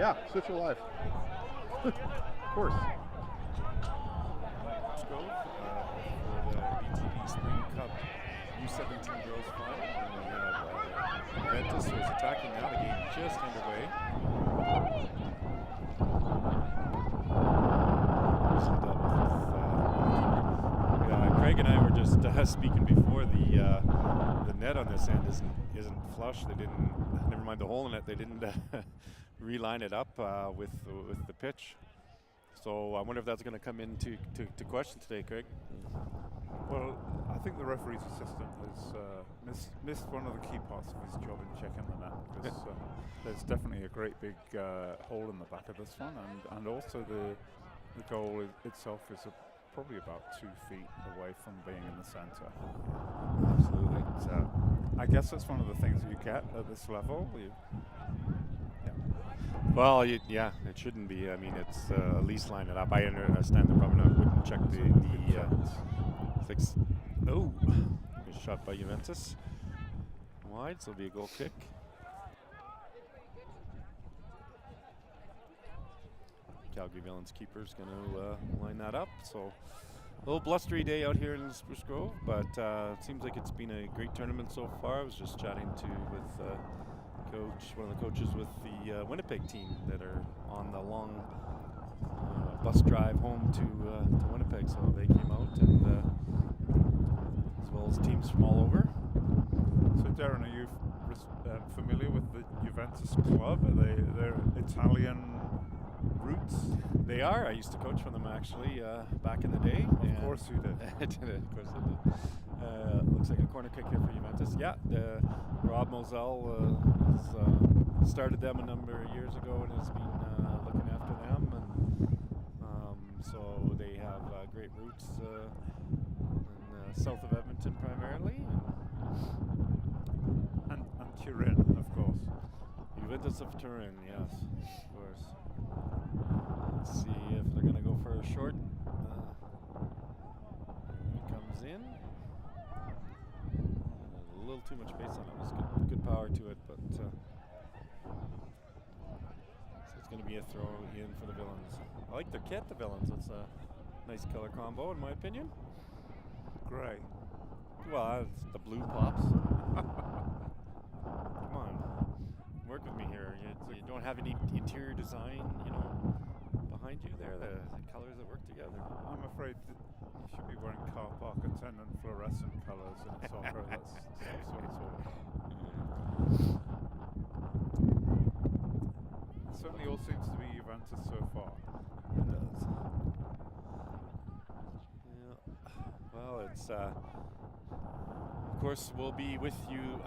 Yeah, switch it live. Of course. For the BTB Spring Cup U17 girls final. And we have Juventus, who is attacking now. The game just underway. Craig and I were just speaking before. The net on this end isn't flush. They didn't. Never mind the hole in it. They didn't reline it up with the pitch. So I wonder if that's going to come into question today, Craig. Well, I think the referee's assistant has missed one of the key parts of his job in checking the net, because there's definitely a great big hole in the back of this one, and also the goal itself is probably about 2 feet away from being in the center. Absolutely. So I guess that's one of the things you get at this level. Well, yeah, it shouldn't be. I mean, it's at least line it up. I understand they probably wouldn't check the six. Oh, good shot by Juventus. Wide, so it'll be a goal kick. Calgary Villains keeper's going to line that up. So a little blustery day out here in Spruce Grove, but it seems like it's been a great tournament so far. I was just chatting with one of the coaches with the Winnipeg team that are on the long bus drive home to Winnipeg. So they came out, and as well as teams from all over. So Darren, are you familiar with the Juventus club? Are they're Italian roots? They are. I used to coach for them actually back in the day. Of course you did. I did. Of course I did. Looks like a corner kick here for Juventus. Yeah, Rob Moselle has started them a number of years ago and has been looking after them, and so they have great roots in south of Edmonton primarily, and Turin, of course. Juventus of Turin, yes, of course. Let's see if they're going to go for a short. It comes in. A little too much pace on it. It was good power to it, but so it's going to be a throw in for the Villains. I like their kit, the Villains. It's a nice color combo, in my opinion. Gray. Well, the blue pops. Come on, work with me here. You don't have any interior design, behind you there. The colors that work together. I'm afraid that you should be wearing car park attendant fluorescent colors in soccer. That's some sort of. It certainly all seems to be Juventus so far. It does. Yeah. Well, it's of course we'll be with you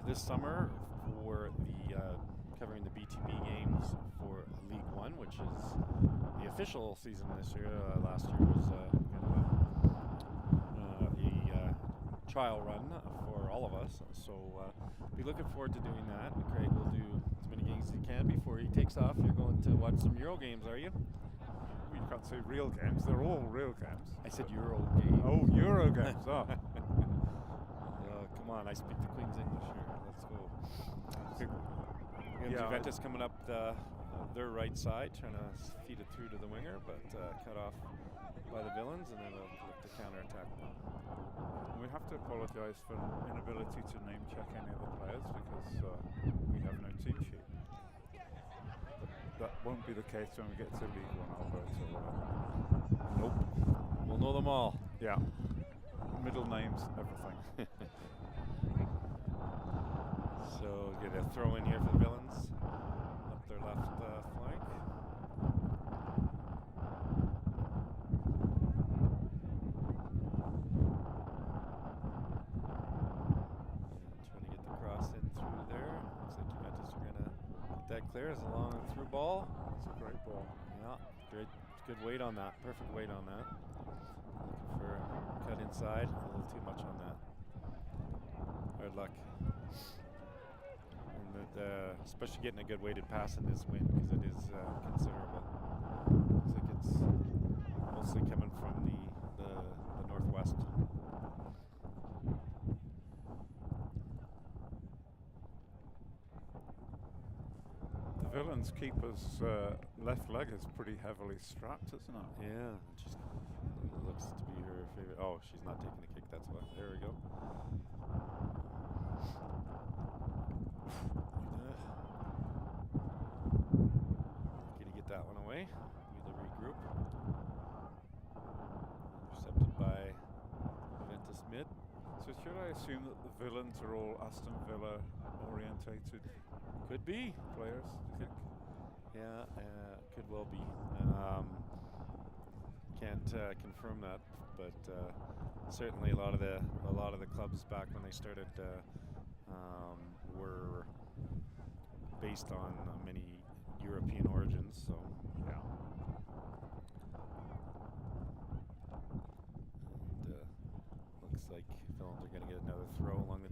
this summer for the covering the BTB games for League One, which is the official season this year. Last year was a trial run for all of us, so be looking forward to doing that. Craig will do as many games as he can before he takes off. You're going to watch some Euro games, are you? You can't say real games, they're all real games. I said Euro games. Oh, Euro games, oh. Come on, I speak the Queen's English here. Let's go. Juventus coming up their right side, trying to feed it through to the winger, but cut off by the Villains, and then they'll look to counter-attack them. We have to apologise for inability to name-check any of the players because we have no team sheet. That won't be the case when we get to League One, Alberta. Nope. We'll know them all. Yeah. Middle names, everything. So get a throw in here for the Villains up their left flank. And trying to get the cross in through there. Looks like Juventus are going to get that clear. It's a long through ball. It's a great ball. Yeah, great. Good weight on that. Perfect weight on that. Looking for a cut inside. A little too much on that. Hard luck. Especially getting a good weighted pass in this wind, because it is considerable. Looks like it's mostly coming from the northwest. The Villains keeper's left leg is pretty heavily strapped, isn't it? Yeah, it looks to be her favorite. Oh, she's not taking the kick. That's why. There we go. Lucky to get that one away. We regroup. Intercepted by Juventus mid. So should I assume that the Villains are all Aston Villa orientated Could be. players, do you think? Yeah, could well be. Can't confirm that, but certainly a lot of the clubs back when they started were based on many European origins. So Yeah. and, looks like Films are going to get another throw along the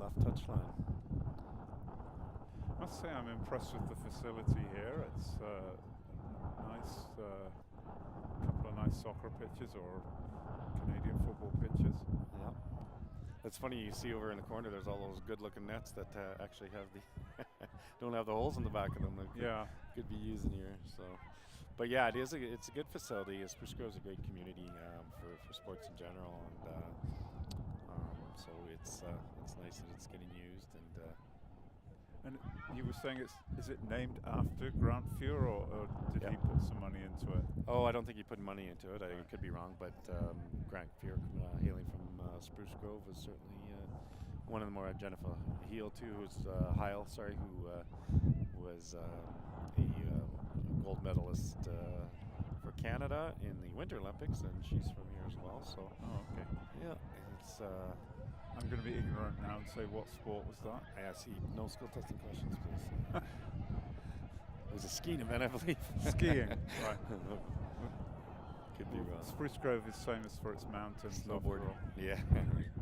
left touch line. I must say I'm impressed with the facility here. It's nice, couple of nice soccer pitches or Canadian football pitches. Yeah. It's funny, you see over in the corner there's all those good-looking nets that actually have the don't have the holes in the back of them that could be used in here. So, but yeah, it's a good facility. Spruce Grove is a great community for sports in general, and so it's nice that it's getting used. And you were saying is it named after Grant Fuhr, or did he put some money into it? Oh, I don't think he put money into it. I could be wrong, but Grant Fuhr, hailing from Spruce Grove, was certainly one of the more Jennifer Heal too, who was a gold medalist for Canada in the Winter Olympics, and she's from here as well. So, okay. Yeah, it's. I'm going to be ignorant now and say, what sport was that? I see. No skill testing questions, please. It was a skiing event, I believe. Skiing, right. Could be wrong. Spruce Grove is famous for its mountains. Snowboarding. Yeah.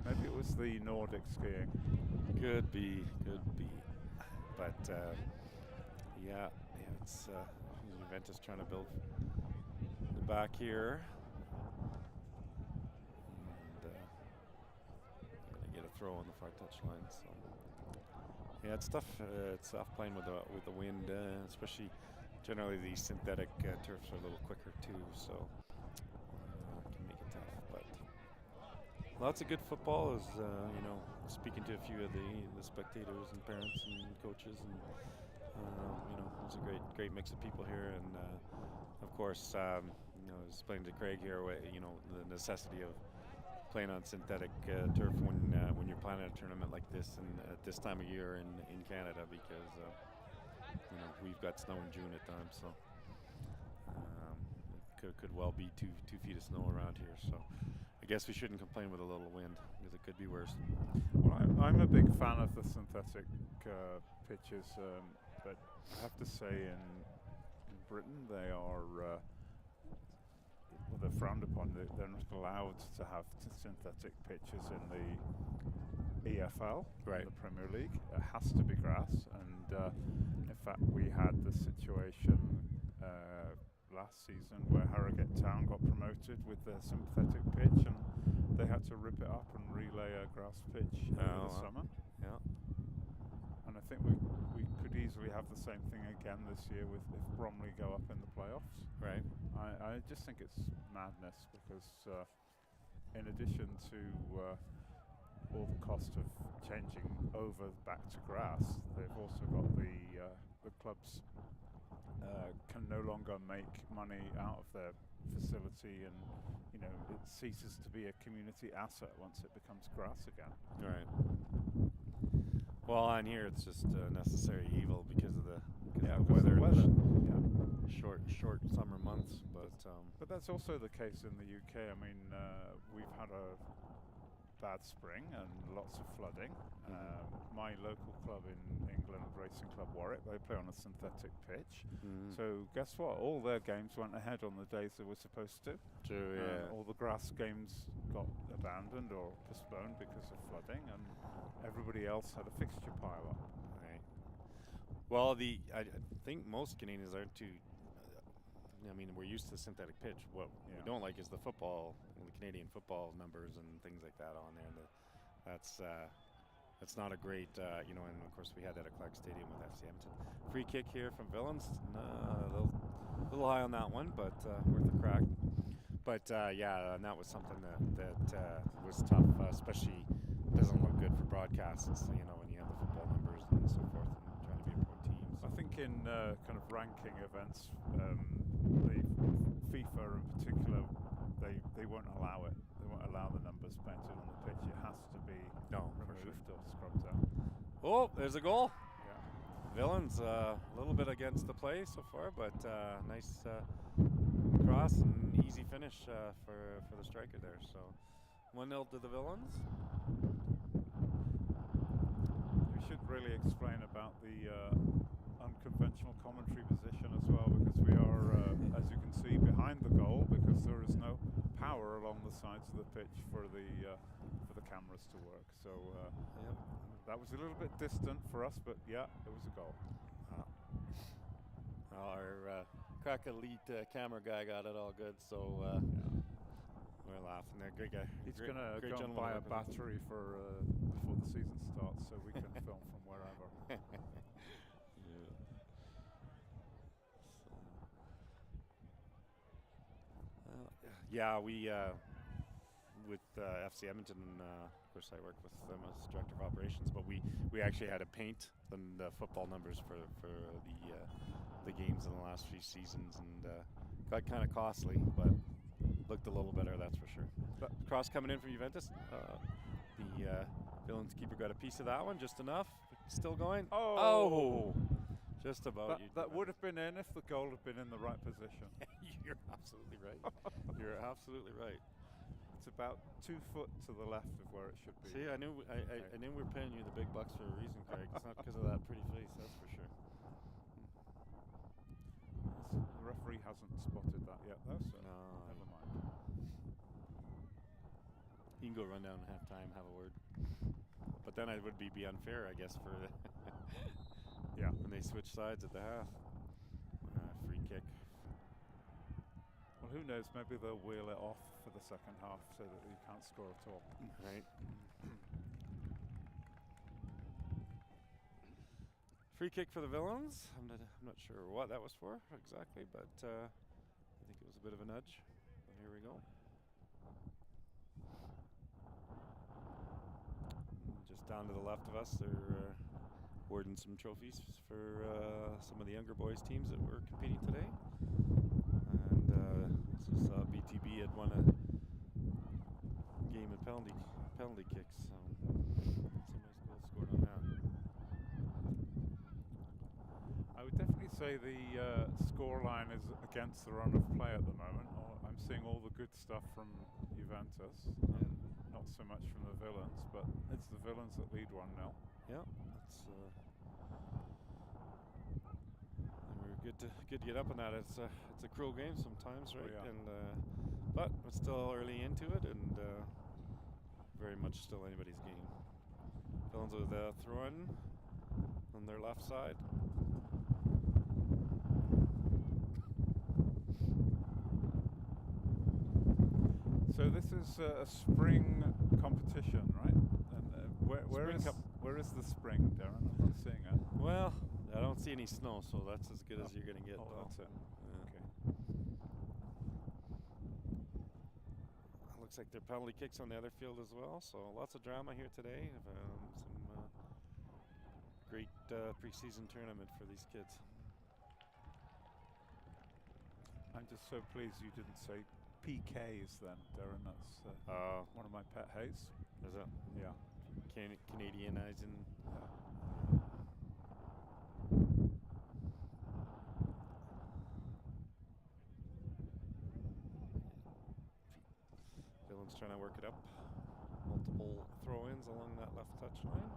Maybe it was the Nordic skiing. Could be. But it's Juventus trying to build the back here. Throw on the far touch line. So yeah, it's tough. It's tough playing with the wind, especially generally these synthetic turfs are a little quicker too, so can make it tough. But lots of good football. Is speaking to a few of the spectators and parents and coaches, and there's a great mix of people here, and of course I was explaining to Craig here, the necessity of playing on synthetic turf when you're planning a tournament like this and at this time of year in Canada, because we've got snow in June at times, so it could well be 2 feet of snow around here. So I guess we shouldn't complain with a little wind, because it could be worse. Well, I'm a big fan of the synthetic pitches, but I have to say in Britain they are. They're frowned upon. They're not allowed to have synthetic pitches in the EFL, right, in the Premier League. It has to be grass, and in fact we had the situation last season where Harrogate Town got promoted with their synthetic pitch, and they had to rip it up and relay a grass pitch over the summer. Yeah. And I think we could easily have the same thing again this year if Bromley go up in the playoffs. Right. I just think it's madness, because in addition to all the cost of changing over back to grass, they've also got the clubs can no longer make money out of their facility, and it ceases to be a community asset once it becomes grass again. Right. Well, on here it's just a necessary evil because of the weather. Short summer months, but that's also the case in the UK. I mean, we've had a bad spring and lots of flooding. My local club in England, Racing Club Warwick, they play on a synthetic pitch. So guess what? All their games went ahead on the days they were supposed to. True, yeah. All the grass games got abandoned or postponed because of flooding, and everybody else had a fixture pile up. Right. Well, I think most Canadians aren't too. I mean, we're used to the synthetic pitch. What we don't like is the football, the Canadian football numbers and things like that on there. That's it's not a great, and of course we had that at Clark Stadium with FC Edmonton. Free kick here from Villains. A little high on that one, but worth a crack. But and that was something that was tough, especially doesn't look good for broadcasts, when you have the football numbers and so forth and trying to be a pro team. So. I think in kind of ranking events, the FIFA in particular, they won't allow it. They won't allow the numbers painted on the pitch. It has to be removed or scrubbed out. Oh, there's a goal. Yeah. Villains a little bit against the play so far, but nice cross and easy finish for the striker there. So 1-0 to the Villains. We should really explain about the unconventional commentary position as well, because we are, as you can see, behind the goal, because there is no power along the sides of the pitch for the cameras to work. So that was a little bit distant for us, but yeah, it was a goal. Our crack elite camera guy got it all good, so we're laughing there. Great guy. He's going to go and buy a battery for before the season starts, so we can film from wherever. We with FC Edmonton, of course I work with them as director of operations, but we actually had to paint the football numbers for the games in the last few seasons, and got kind of costly, but looked a little better, that's for sure. But cross coming in from Juventus. The Villains keeper got a piece of that one, just enough. Still going. Oh! Just about. That would have been in if the goal had been in the right position. You're absolutely right. You're absolutely right. It's about 2 foot to the left of where it should be. See, I knew we were paying you the big bucks for a reason, Craig. It's not because of that pretty face, that's for sure. The referee hasn't spotted that yet, though, so never mind. You can go run down at halftime, have a word. But then it would be unfair, I guess, for when they switch sides at the half. Free kick. Well, who knows? Maybe they'll wheel it off for the second half so that you can't score at all. Right. Free kick for the Villains. I'm not sure what that was for exactly, but I think it was a bit of a nudge. But here we go. Just down to the left of us, they're awarding some trophies for some of the younger boys teams that were competing today. And this is BTB had won a game of penalty kicks, so some nice goals scored on that. I would definitely say the scoreline is against the run of play at the moment. I'm seeing all the good stuff from Juventus, not so much from the Villains, but it's the Villains that lead 1-0. Yeah, that's and we're good to get up on that. It's a cruel game sometimes, right? Oh, yeah. And but we're still early into it, and very much still anybody's game. Villains with a throw-in on their left side. So this is a spring competition, right? And where is the spring, Darren? I'm not seeing it. Well, I don't see any snow, so that's as good as you're going to get. Oh, though. that's it. Yeah. Okay. Looks like there are penalty kicks on the other field as well, so lots of drama here today. Some great preseason tournament for these kids. I'm just so pleased you didn't say PKs then, Darren. That's one of my pet hates. Is it? Yeah. Canadianizing. Villains trying to work it up. Multiple throw-ins along that left touch line.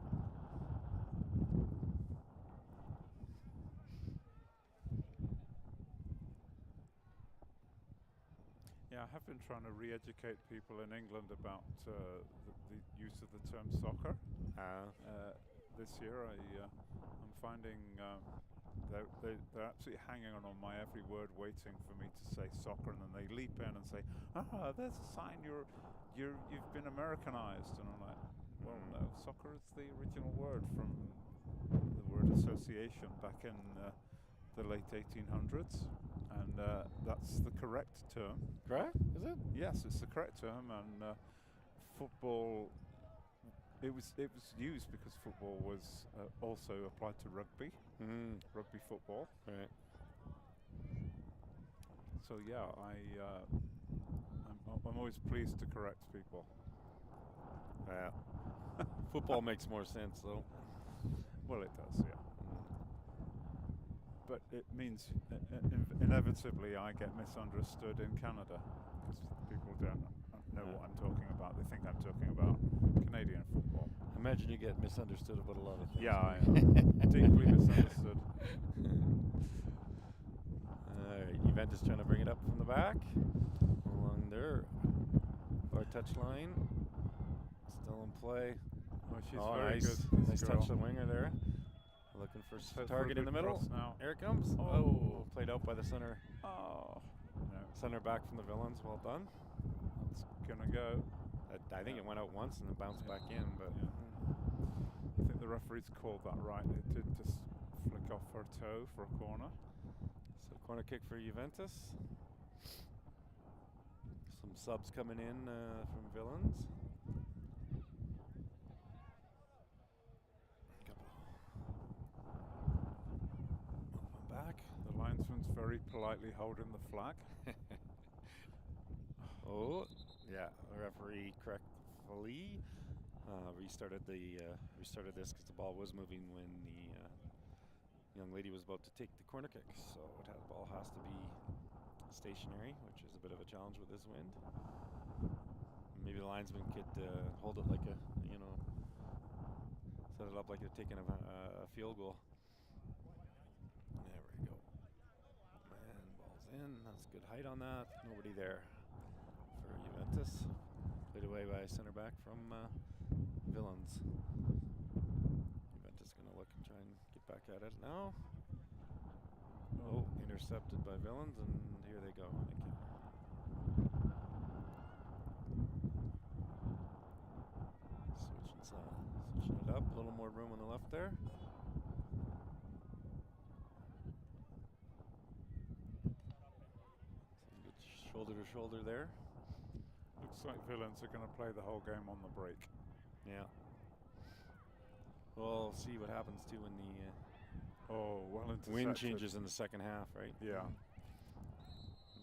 Yeah, I have been trying to re-educate people in England about the use of the term soccer. This year, I'm finding they're absolutely hanging on my every word, waiting for me to say soccer, and then they leap in and say, "Ah, there's a sign you've been Americanized," and I'm like, Well, no, soccer is the original word from the word association back in the late 1800s, and that's the correct term. Correct? Is it? Yes, it's the correct term, and football. It was used because football was also applied to rugby, rugby football. Right. So yeah, I'm always pleased to correct people. Yeah. Football makes more sense, though. Well, it does, yeah. But it means inevitably I get misunderstood in Canada because people don't know what I'm talking about. They think I'm talking about Canadian football. I imagine you get misunderstood about a lot of things. Yeah, I am. Deeply misunderstood. Juventus trying to bring it up from the back. Along there. Our touch line. Still in play. Oh, she's very nice. Good. Nice touch the winger there. Looking for target in the middle. Now. Here it comes. Oh, played out by the center. Oh, no. Center back from the Villains. Well done. It's gonna go. I think it went out once and then bounced back in, but I think the referee's called that right. It did just flick off her toe for a corner. So corner kick for Juventus. Some subs coming in from Villains. Back. The linesman's very politely holding the flag. Oh, yeah. The referee correctly restarted this because the ball was moving when the young lady was about to take the corner kick. So the ball has to be stationary, which is a bit of a challenge with this wind. Maybe the linesman could hold it like set it up like they're taking a field goal. There we go. And ball's in. That's good height on that. Nobody there for Juventus. Played away by center back from Villains. Juventus going to look and try and get back at it now. Oh, intercepted by Villains, and here they go. Thank you. Switching it up. A little more room on the left there. Shoulder to shoulder there. Looks like Villains are going to play the whole game on the break. Yeah. We'll see what happens too when the wind changes in the second half, right? Yeah.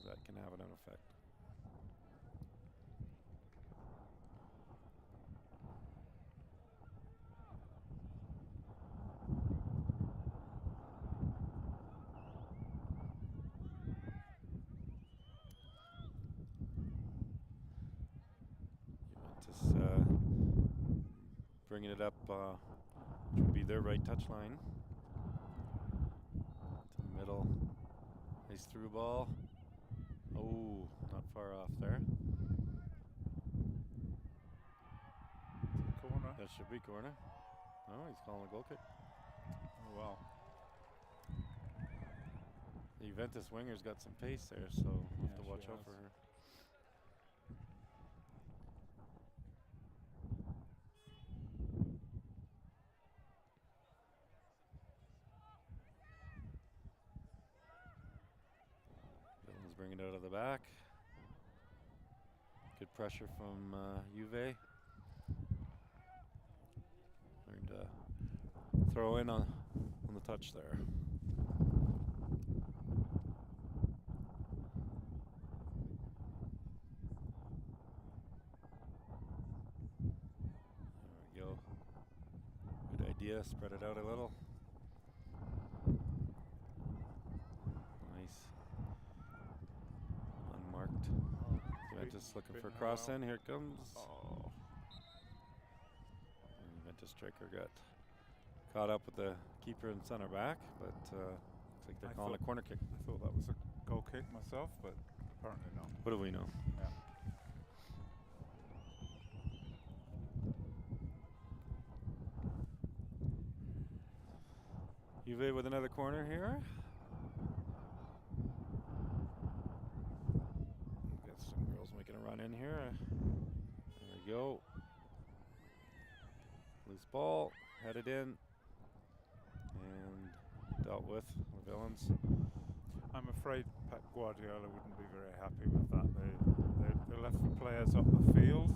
That can have an effect. Bringing it up, which would be their right touch line. To the middle. Nice through ball. Oh, not far off there. Corner. That should be corner. Oh, he's calling a goal kick. Oh, well. The Juventus winger's got some pace there, so we'll have to watch out for her. Bring it out of the back. Good pressure from Juve. Trying to throw in on the touch there. There we go. Good idea. Spread it out a little. Nice. Unmarked. Juventus looking for a cross in. Here it comes. Oh. Juventus striker got caught up with the keeper and center back, but looks like they're calling a corner kick. I thought that was a goal kick myself, but apparently not. What do we know? Yeah. Juve with another corner here. Got some girls making a run in here. There we go. Loose ball, headed in, and dealt with the Villains. I'm afraid Pep Guardiola wouldn't be very happy with that. They left the players up the field.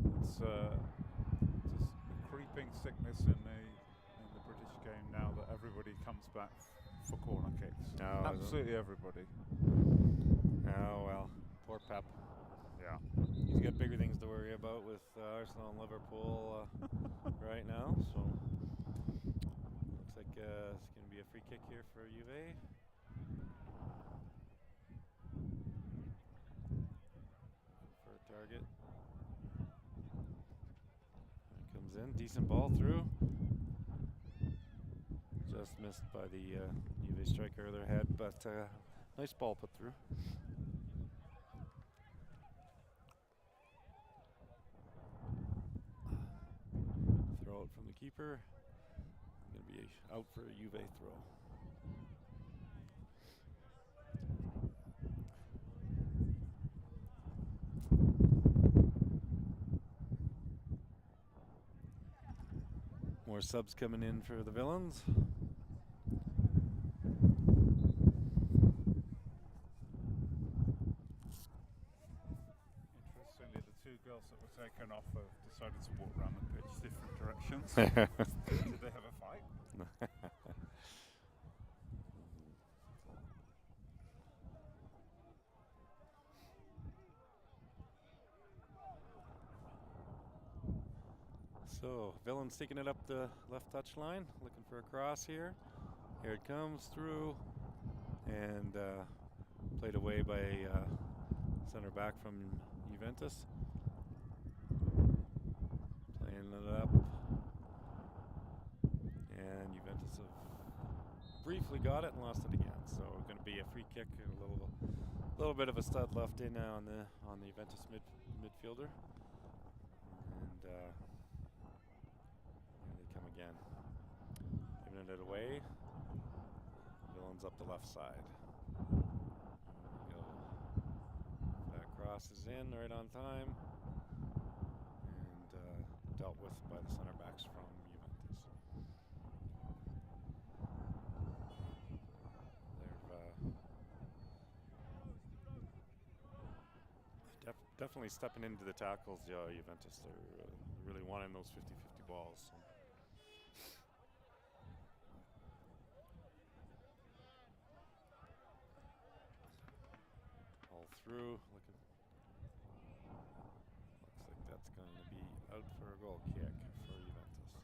It's just a creeping sickness in the British game now that everybody comes back for corner kicks. No, absolutely everybody. Oh well, poor Pep. Yeah. He's got bigger things to worry about with Arsenal and Liverpool right now. So looks like it's going to be a free kick here for Juve. For a target. It comes in, decent ball through. Just missed by the Juve striker of their head, but nice ball put through. Throw it from the keeper. Going to be out for a Juve throw. More subs coming in for the Villains. Interestingly, the two girls that were taken off have decided to walk around the pitch different directions. Did they have a fight? So, Villains taking it up the left touch line, looking for a cross here. Here it comes through, and played away by center back from Juventus. Playing it up, and Juventus have briefly got it and lost it again. So, going to be a free kick, a little bit of a stud left in on the Juventus midfielder, and. Come again. Giving it away. Villains up the left side. There we go. That cross is in right on time. And dealt with by the center backs from Juventus. They're definitely stepping into the tackles, Juventus. They're really wanting those 50-50 balls. So. Through, looks like that's going to be out for a goal kick for Juventus.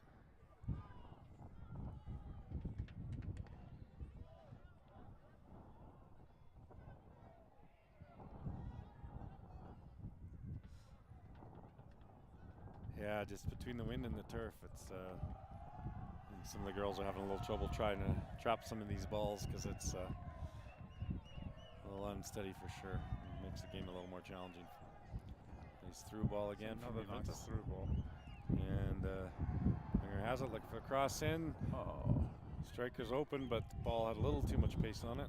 Yeah, just between the wind and the turf, it's some of the girls are having a little trouble trying to trap some of these balls because it's a little unsteady for sure. It makes the game a little more challenging. Nice through ball again. Another nice through ball. And Winger has it, looking for a cross in. Oh. Striker's open, but the ball had a little too much pace on it.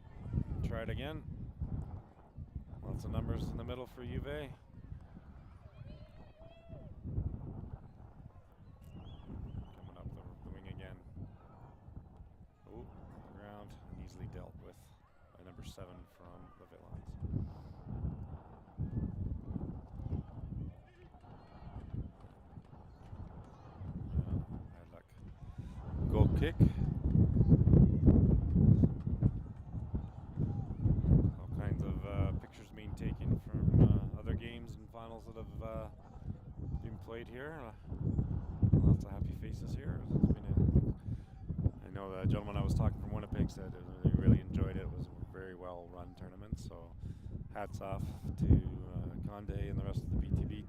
Try it again. Lots of numbers in the middle for Juve. Coming up the wing again. Oh, ground, and easily dealt with by number 7 from the Villains. Bad luck. Goal kick. All kinds of pictures being taken from other games and finals that have been played here. Lots of happy faces here. I know the gentleman I was talking from Winnipeg said they really enjoyed it. It was a very well run tournament. So hats off to Conde and the rest of the BTB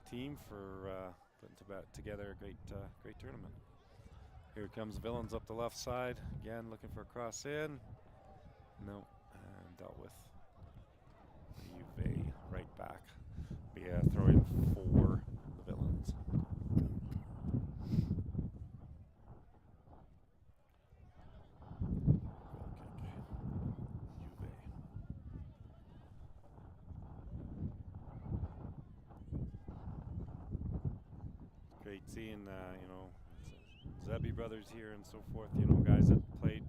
team for putting together a great tournament. Here comes Villains up the left side. Again, looking for a cross in. No, and dealt with Juve right back. Be a throw in for the Villains. great seeing, Zebby brothers here and so forth, guys that played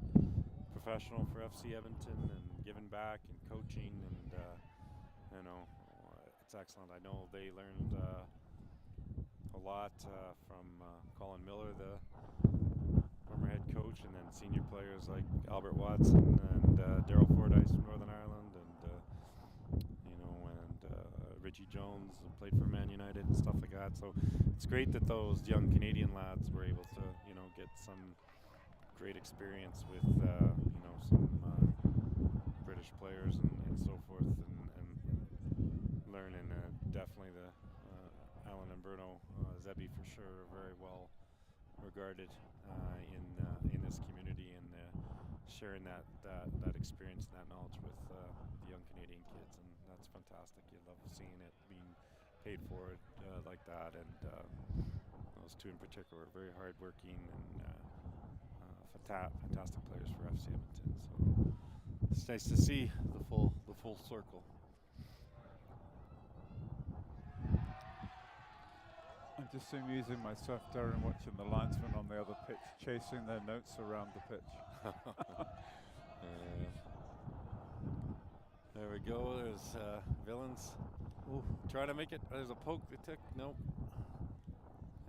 professional for FC Edmonton and giving back and coaching, and it's excellent. I know they learned a lot from Colin Miller, the former head coach, and then senior players like Albert Watson and Daryl Fordyce from Northern Ireland, and Richie Jones, who played for Man United and stuff like that. So it's great that those young Canadian lads were able to get some great experience with some British players and so forth, and learning. Definitely the Alan and Bruno Zebby for sure are very well regarded in this community, and sharing that experience and that knowledge with the young Canadian kids, and that's fantastic. You love seeing it being paid forward like that, and those two in particular are very hardworking and fantastic players for FC Edmonton. So it's nice to see the full circle. I'm just amusing myself, Darren, watching the linesmen on the other pitch chasing their notes around the pitch. There we go. There's Villains. Ooh, try to make it. There's a poke. They took. Nope.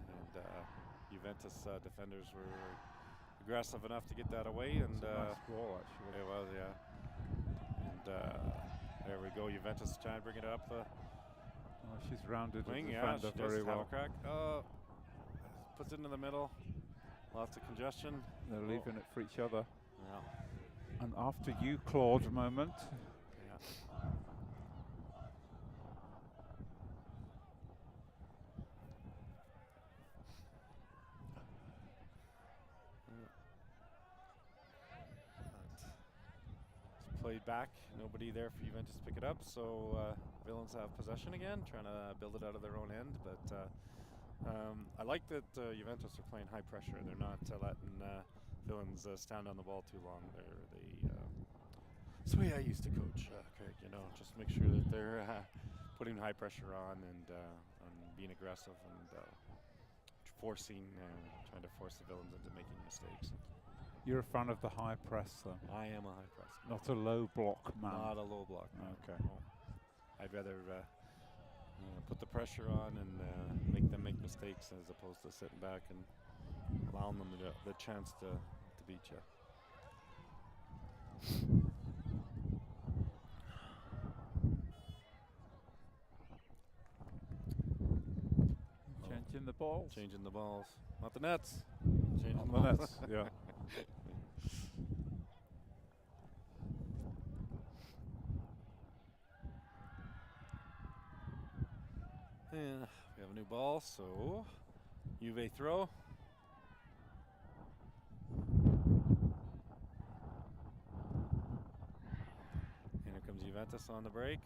And Juventus defenders were aggressive enough to get that away. And it's a nice ball, actually. It was, yeah. And there we go. Juventus trying to bring it up. She's rounded the wing, defender very well. Crack. Puts it into the middle. Lots of congestion. They're leaving it for each other. Yeah. And after you, Claude, moment. Yeah. It's played back. Nobody there for Juventus to pick it up. So Villains have possession again, trying to build it out of their own end. But I like that Juventus are playing high pressure. They're not letting Villains stand on the ball too long. It's the way I used to coach, Craig. Just make sure that they're putting high pressure on and being aggressive and trying to force the Villains into making mistakes. You're a fan of the high press, then? I am a high press. Not a low block man. Not a low block. Okay. No. I'd rather put the pressure on and make them make mistakes as opposed to sitting back and allowing them the chance to beat you. Changing the balls. Changing the balls. Not the nets. Changing the nets, yeah. Yeah, we have a new ball, so Juve throw. And here comes Juventus on the break.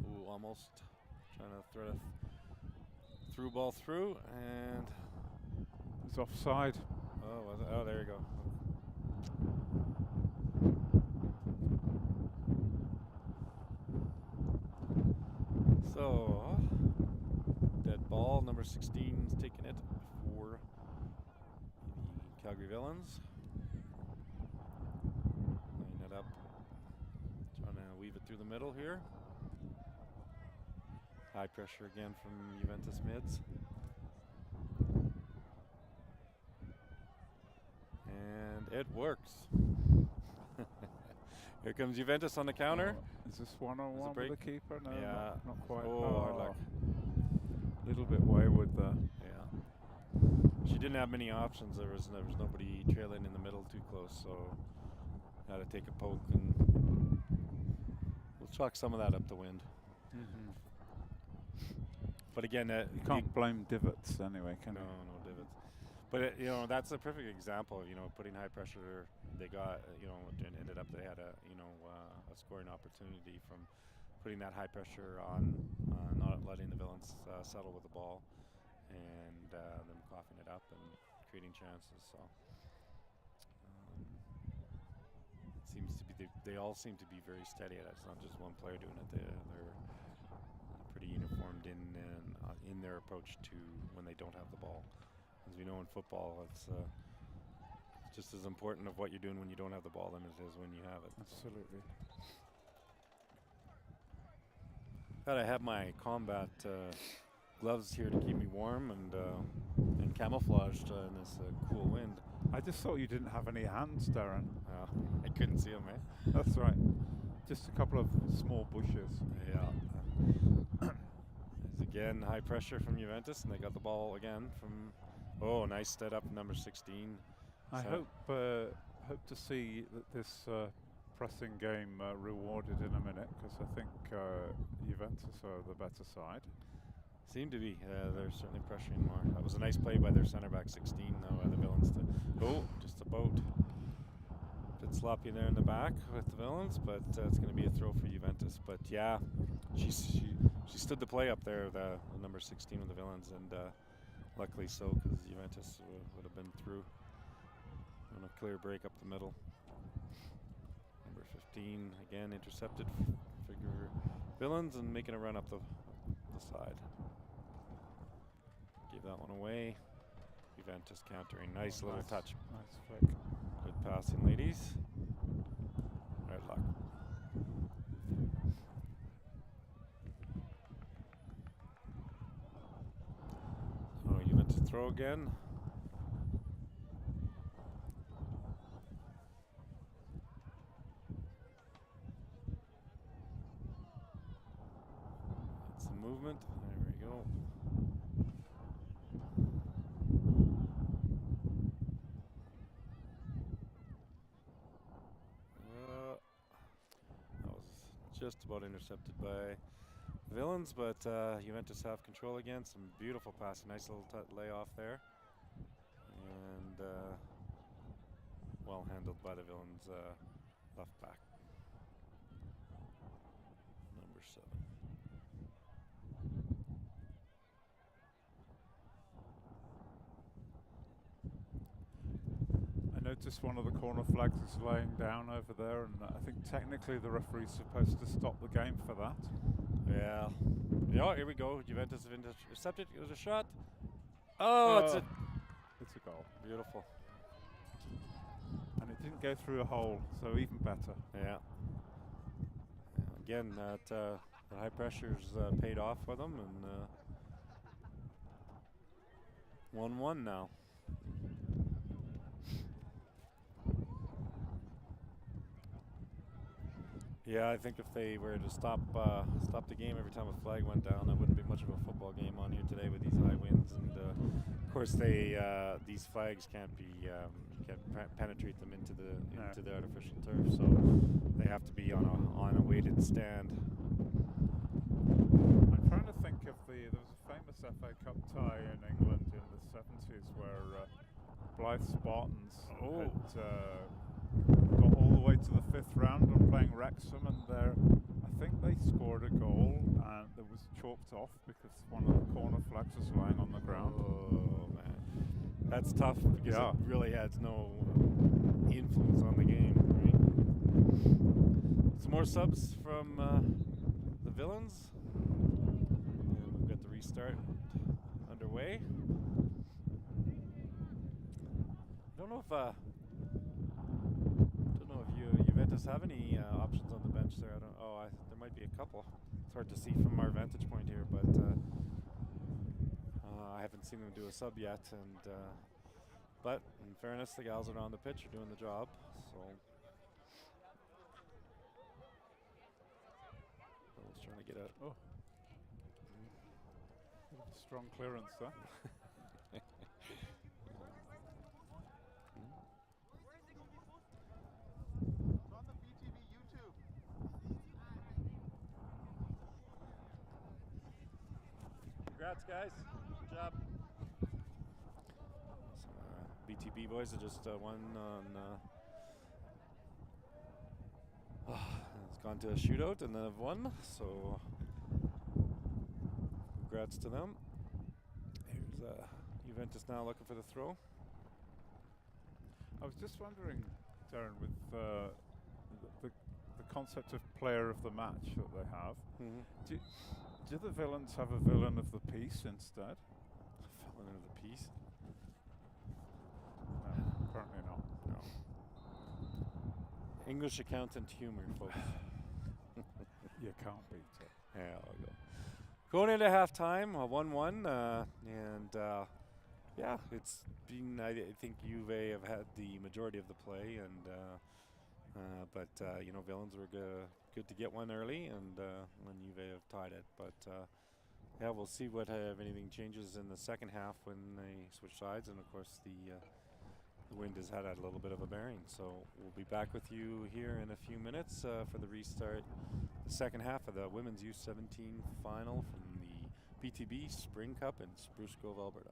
Ooh, almost trying to thread a through ball through, and it's offside. Oh, was it? Oh, there you go. So, dead ball, number 16 is taking it for the Calgary Villains. Laying it up, trying to weave it through the middle here. High pressure again from Juventus mids. And it works. Here comes Juventus on the counter. Is this one-on-one with the keeper? No, yeah. not quite. Hard luck. A little bit wayward there. Yeah. She didn't have many options. There was nobody trailing in the middle too close, so had to take a poke, and we'll chalk some of that up to wind. Mm-hmm. But again, you can't blame divots anyway, can you? No divots. But that's a perfect example. Putting high pressure. They got and ended up they had a scoring opportunity from putting that high pressure on, not letting the Villains settle with the ball, and them coughing it up and creating chances. So it seems to be they all seem to be very steady at it. It's not just one player doing it. They're pretty uniformed in their approach to when they don't have the ball. As we know in football, it's just as important of what you're doing when you don't have the ball than it is when you have it. Absolutely. Gotta have my combat gloves here to keep me warm and camouflaged in this cool wind. I just thought you didn't have any hands, Darren. I couldn't see them, eh? That's right. Just a couple of small bushes. Yeah. There's again high pressure from Juventus, and they got the ball again from. Oh, nice stead up, number 16. I hope to see that this pressing game rewarded in a minute, because I think Juventus are the better side. Seem to be. They're certainly pressuring more. That was a nice play by their center back 16, though, the Villains. Just about. Bit sloppy there in the back with the Villains, but it's going to be a throw for Juventus. But yeah, she stood the play up there, the number 16 of the Villains, and luckily so, because Juventus would have been through on a clear break up the middle. Number 15 again intercepted, figure Villains, and making a run up the side. Give that one away. Juventus countering. Nice little touch. Nice flick. Good passing, ladies. Right luck. So Juventus throw again. It's the movement. There we go. Just about intercepted by Villains, but Juventus have control again. Some beautiful passing, nice little layoff there, and well handled by the Villains left back, number 7. I noticed one of the corner flags is laying down over there, and I think technically the referee's supposed to stop the game for that. Yeah. Yeah, here we go. Juventus have intercepted. It was a shot. Oh, it's a goal. Beautiful. And it didn't go through a hole, so even better. Yeah. Again, the high pressure's paid off for them, and 1-1 now. Yeah, I think if they were to stop the game every time a flag went down, that wouldn't be much of a football game on here today with these high winds. And of course, these flags can't penetrate them into the artificial turf, so they have to be on a weighted stand. I'm trying to think of there was a famous FA Cup tie in England in the 70s where Blythe Spartans had got all the way to the 5th round on playing Wrexham, and I think they scored a goal and it was chalked off because one of the corner flags was lying on the ground. Oh man, that's tough because it really has no influence on the game, right? Some more subs from the Villains, and we've got the restart underway. I don't know if Juventus have any options on the bench there. There might be a couple. It's hard to see from our vantage point here, but I haven't seen them do a sub yet. But in fairness, the gals around the pitch are doing the job. So I was trying to get out. Oh, strong clearance there. Congrats, guys. Good job. BTB boys have just won on. It's gone to a shootout and then have won. So, congrats to them. Here's Juventus now looking for the throw. I was just wondering, Darren, with the concept of player of the match that they have, do Do the villains have a villain of the piece instead? Villain of the piece? No, apparently not. No. English accountant humor, folks. You can't beat it. Yeah, I'll go. Going into halftime, 1-1, and yeah, it's been. I think Juve have had the majority of the play, and but you know, Villains were good to get one early, and when Juve have tied it. But yeah, we'll see what if anything changes in the second half when they switch sides, and of course the wind has had a little bit of a bearing. So we'll be back with you here in a few minutes for the restart, the second half of the women's U17 final from the BTB Spring Cup in Spruce Grove, Alberta.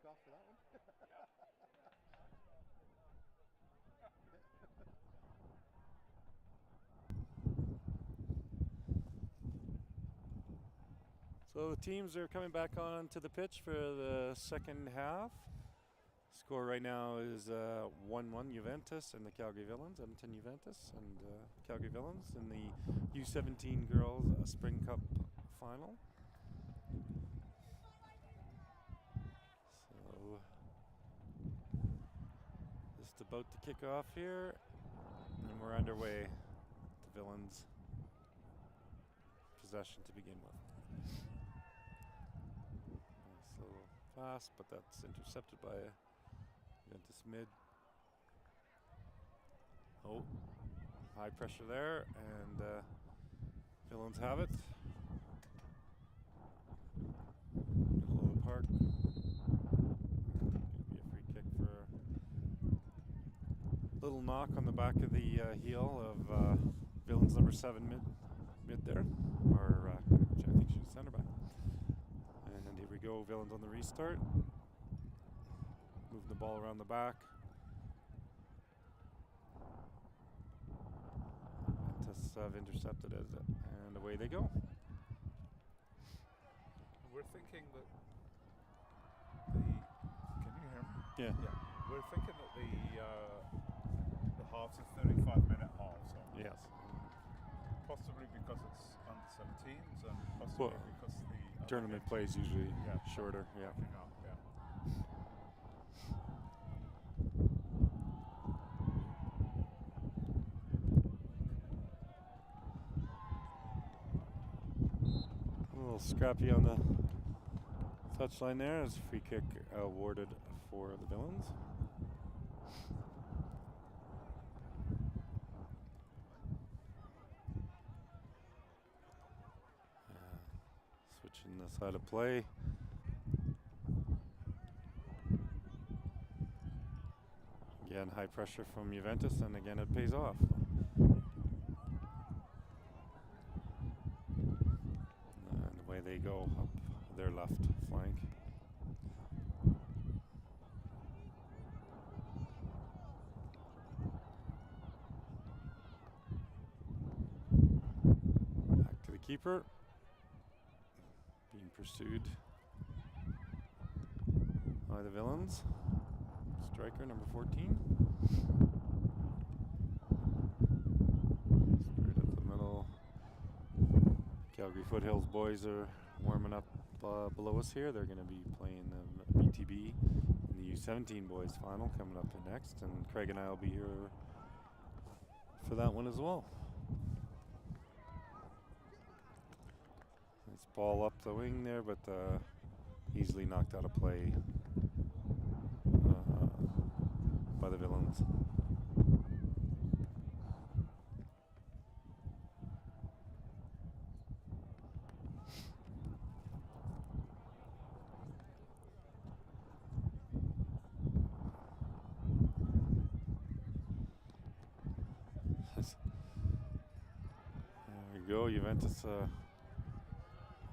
Off for that one? So the teams are coming back on to the pitch for the second half. Score right now is 1-1 Juventus and the Calgary Villains, Edmonton Juventus and Calgary Villains in the U17 Girls Spring Cup final. So just about to kick off here, and we're underway. The Villains possession to begin with. Nice little pass, but that's intercepted by Juventus mid. Oh, high pressure there, and Villains have it. Middle of the park. Going to be a free kick for a little knock on the back of the heel of Villains number 7 mid there, or which I think she's center back. And here we go, Villains on the restart. Moving the ball around the back. Juventus have intercepted it, and away they go. We're thinking that can you hear me? Yeah. We're thinking that the halves are 35-minute halves. Yes. Possibly because it's under 17s, and possibly because the tournament play is usually shorter. Yeah. A little scrappy on the touchline there as free kick awarded for the Villains. Switching the side of play. Again, high pressure from Juventus, and again it pays off. And away they go up their left flank. Back to the keeper. Being pursued by the Villains. Striker number 14. Straight up the middle. Calgary Foothills boys are warming up below us here. They're going to be playing the BTB in the U17 boys final coming up next, and Craig and I will be here for that one as well. Nice ball up the wing there, but easily knocked out of play by the Villains. There we go, Juventus.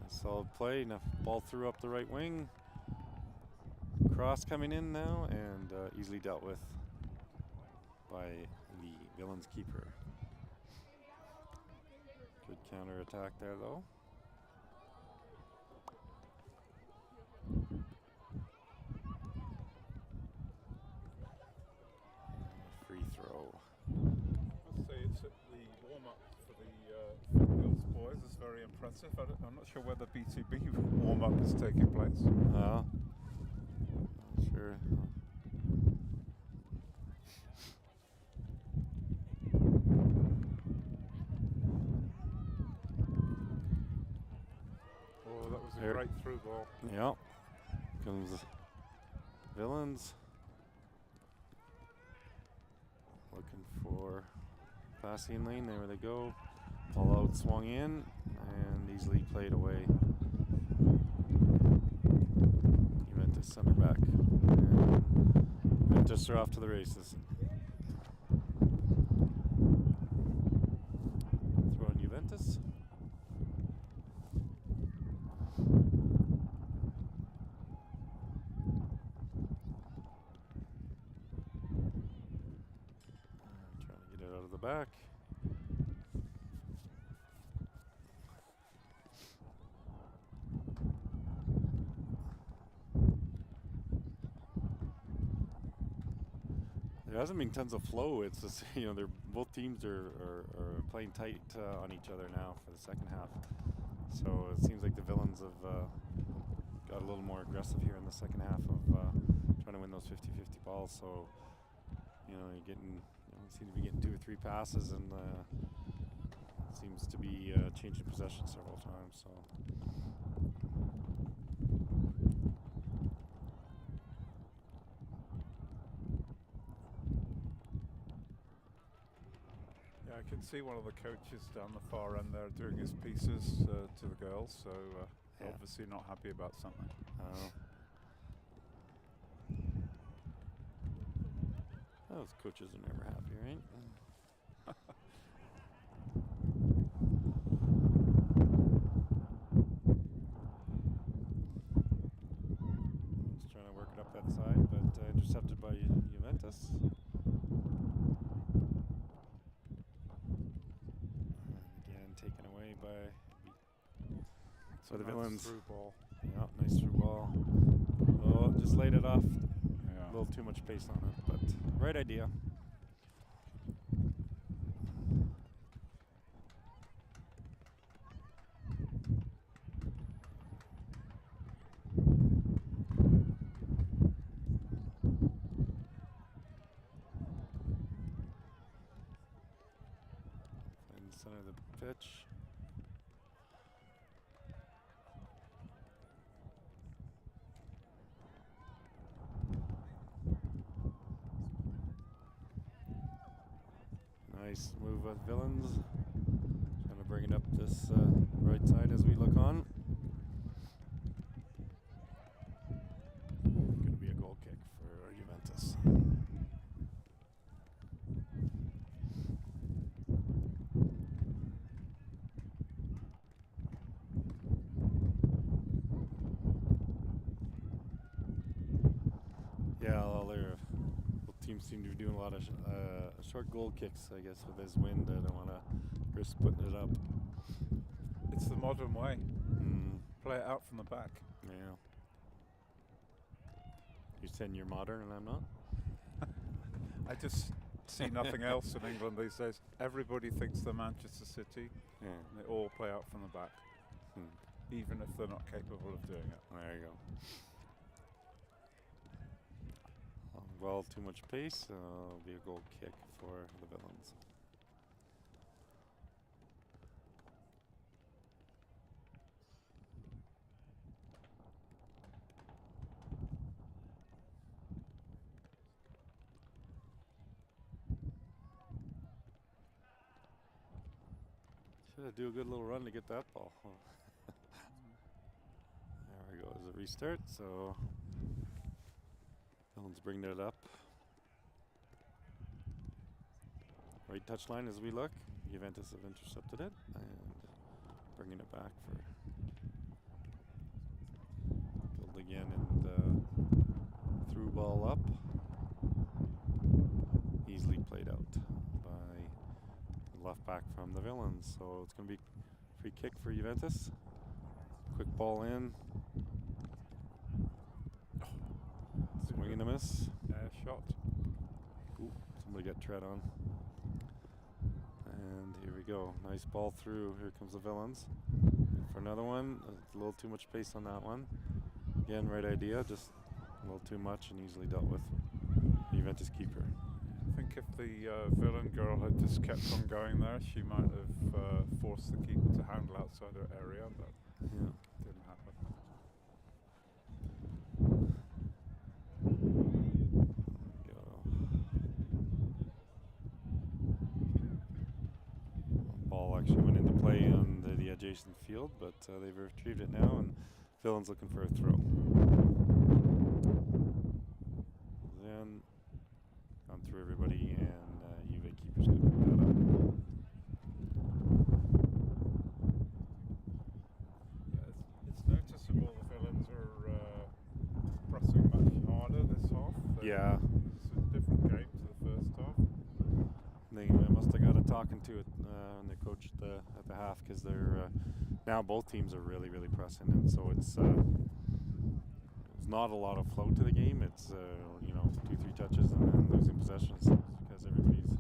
Solid play, enough ball through up the right wing. Cross coming in now, and easily dealt with by the Villains keeper. Good counter attack there though. Free throw. I'd say it's the warm-up for the Foothills boys is very impressive. I'm not sure whether BTB warm-up is taking place. Not sure. Oh, that was a great through ball. Yep. Comes Villains. Looking for passing lane. There they go. Ball out, swung in, and easily played away. Juventus center back. And Juventus are off to the races. Throw on Juventus. Trying to get it out of the back. there hasn't been tons of flow. It's just, they're both teams are playing tight on each other now for the second half. So it seems like the Villains have got a little more aggressive here in the second half of trying to win those 50-50 balls. So you're getting, seem to be getting 2 or 3 passes, and seems to be changing possession several times. So. I can see one of the coaches down the far end there doing his pieces to the girls, so Yeah. obviously not happy about something. Those coaches are never happy, right? Just trying to work it up that side, but intercepted by Juventus. Again, taken away by the Villains. Through ball. Yeah, nice through ball. Oh, just laid it off. Yeah. A little too much pace on it, but right idea. In the center of the pitch. Nice move with Villains. Trying to bring it up this right side as we look on. Going to be a goal kick for Juventus. Yeah, both teams seem to be doing a lot of short goal kicks, I guess, with this wind. I don't want to risk putting it up. It's the modern way. Mm. Play it out from the back. Yeah. You're saying you're modern and I'm not? I just see nothing else in England these days. Everybody thinks they're Manchester City. Yeah. And they all play out from the back, even if they're not capable of doing it. There you go. Well, too much pace. It'll be a goal kick for the Villains. Should I do a good little run to get that ball? There we go. As a restart, so Villains bring it up. Right touch line as we look. Juventus have intercepted it and bringing it back for build again, and through ball up. Easily played out by the left back from the Villains. So it's going to be free kick for Juventus. Quick ball in. Swing and a miss. Shot. Ooh, somebody got tread on. And here we go. Nice ball through. Here comes the Villains. For another one. A little too much pace on that one. Again, right idea. Just a little too much and easily dealt with. Juventus keeper. I think if the Villain girl had just kept on going there, she might have forced the keeper to handle outside her area, but Yeah. didn't happen. Ball actually went into play on the adjacent field, but they've retrieved it now, and Villains looking for a throw. Then gone through everybody, and Juve keeper's going to pick that up. Yeah, it's noticeable the Villains are pressing much harder this half. Yeah. It's a different game to the first half. They must have got a talking to it when they coached at the half, because they're now both teams are really pressing, and so it's There's not a lot of flow to the game. It's 2-3 touches and then losing possessions because everybody's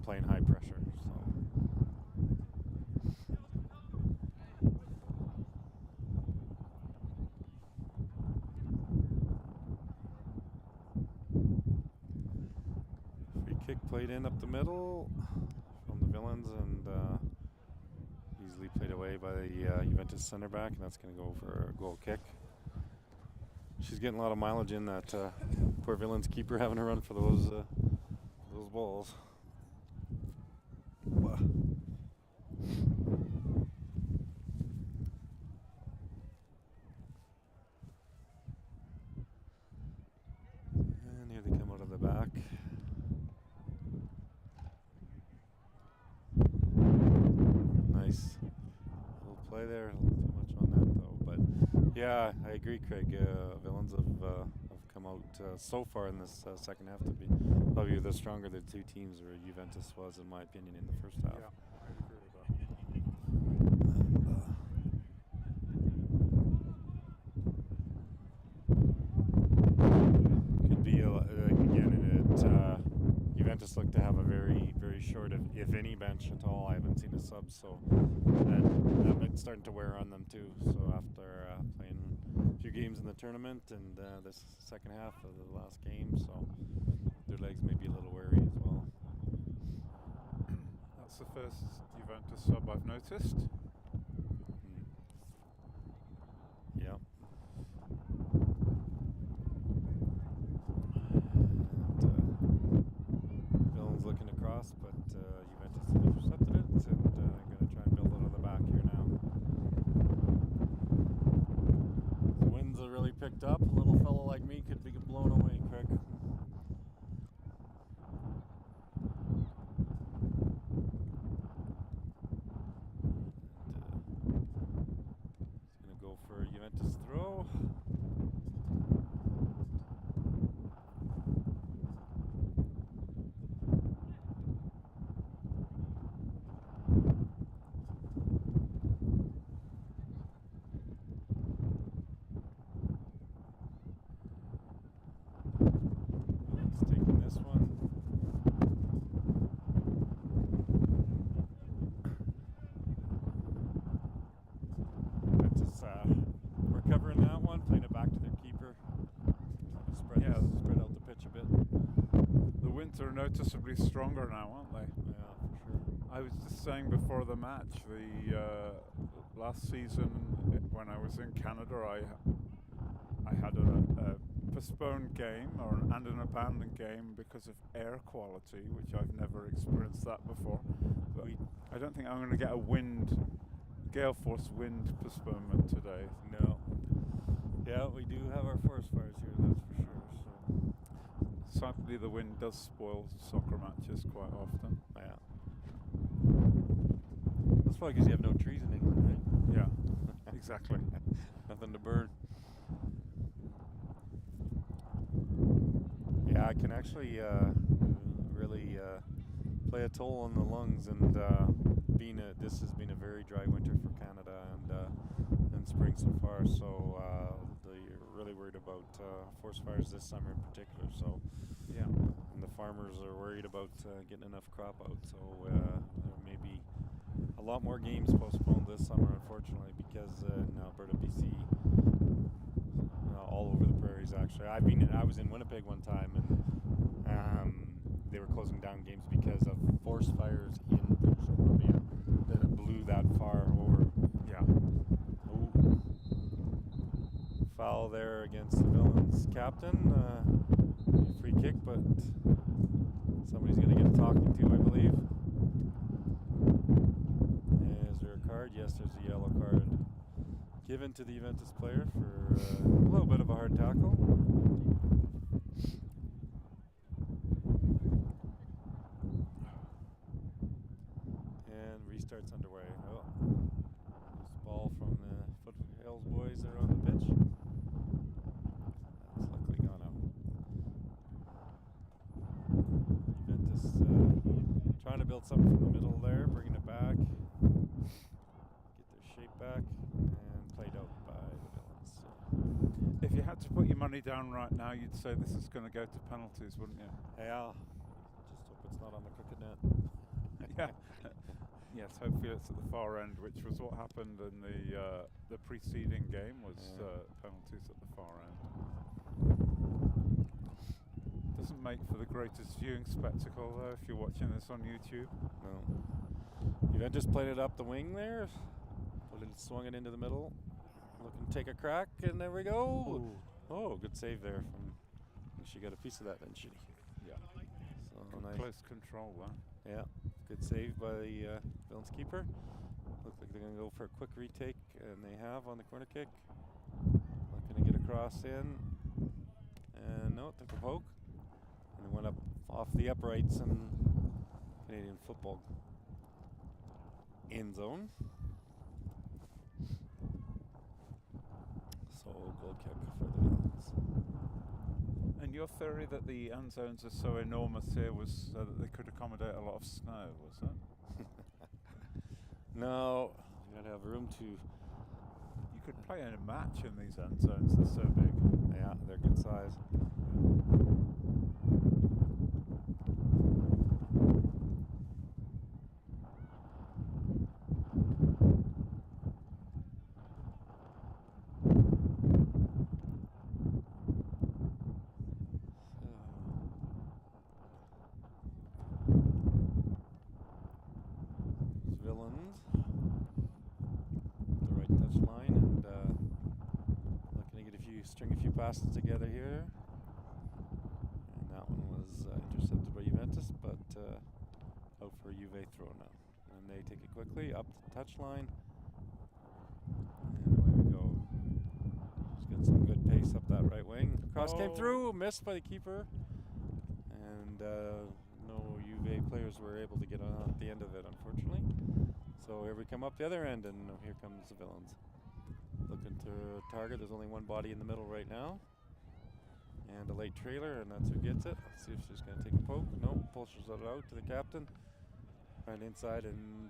playing high pressure. So. Free kick played in up the middle from the Villains and easily played away by the Juventus center back, and that's going to go for a goal kick. She's getting a lot of mileage in that poor Villains keeper having to run for those balls. And here they come out of the back. Nice. Little play there. A little too much on that though. But yeah, I agree, Craig. Villains have come out so far in this second half to be probably the stronger of the two teams, where Juventus was, in my opinion, in the first half. Yeah, I agree with that. Could be again. Juventus look to have a very, very short, if any, bench at all. I haven't seen a sub, so that's starting to wear on them too. So after playing a few games in the tournament and this second half of the last game, so their legs may be a little weary as well. That's the first Juventus sub I've noticed. Yeah. Villains looking across, but Juventus have intercepted it, and going to try and build out of the back here now. The winds have really picked up. A little fellow like me could be blown away, Craig. He's going to go for a Juventus throw. Taking this one. Juventus recovering that one, playing it back to their keeper. Spread out the pitch a bit. The winds are noticeably stronger now, aren't they? Yeah, for sure. I was just saying before the match, the last season when I was in Canada, I had a postponed game and an abandoned game because of air quality, which I've never experienced that before. But I don't think I'm going to get a gale force wind postponement today. No. Yeah, we do have our forest fires here, that's for sure. So sadly, the wind does spoil soccer matches quite often. yeah. That's probably because you have no trees in England, right? Yeah, exactly. Nothing to burn. Yeah, it can actually really play a toll on the lungs, and this has been a very dry winter for Canada and spring so far. So they're really worried about forest fires this summer in particular. So yeah, and the farmers are worried about getting enough crop out. So there may be a lot more games postponed this summer, unfortunately, because in Alberta, BC. All over the prairies, actually. I was in Winnipeg one time, and they were closing down games because of forest fires in British Columbia that it blew that far over. Yeah. Ooh. Foul there against the Villains captain. Free kick, but somebody's going to get a talking to, I believe. Is there a card? Yes, there's a yellow card given to the Juventus player for a little bit of a hard tackle. And restart's underway. Oh, this ball from the Foothills boys that are on the pitch. That's luckily gone out. Juventus trying to build something from the middle there, bringing it back, get their shape back. Played out by the Villains. If you had to put your money down right now, you'd say this is going to go to penalties, wouldn't you? Yeah. Just hope it's not on the crooked net. Yeah. Yes, hopefully it's at the far end, which was what happened in the preceding game, was penalties at the far end. Doesn't make for the greatest viewing spectacle, though, if you're watching this on YouTube. No. Juventus played it up the wing there. Swung it into the middle. Looking to take a crack, and there we go. Ooh. Oh, good save there from. She got a piece of that, didn't she? Yeah. So nice. Close control there. Yeah, good save by the Villains keeper. Looks like they're going to go for a quick retake, and they have on the corner kick. Looking to get a cross in, and no, took a poke, and it went up off the uprights in Canadian football end zone. So goal kick for the Villains. And your theory that the end zones are so enormous here was so that they could accommodate a lot of snow, was it? No, you gotta have room to. You could play in a match in these end zones, they're so big. Yeah, they're good size. Villains, the right touch line, and looking to get string a few passes together here. And that one was intercepted by Juventus, but out for a Juve throw now. And they take it quickly up the touch line, and away we go. Just got some good pace up that right wing. Cross came through, missed by the keeper, and no Juve players were able to get on at the end of it, unfortunately. So here we come up the other end, and here comes the Villains. Looking to target. There's only one body in the middle right now. And a late trailer, and that's who gets it. Let's see if she's going to take a poke. No, pushes it out to the captain. Right inside, and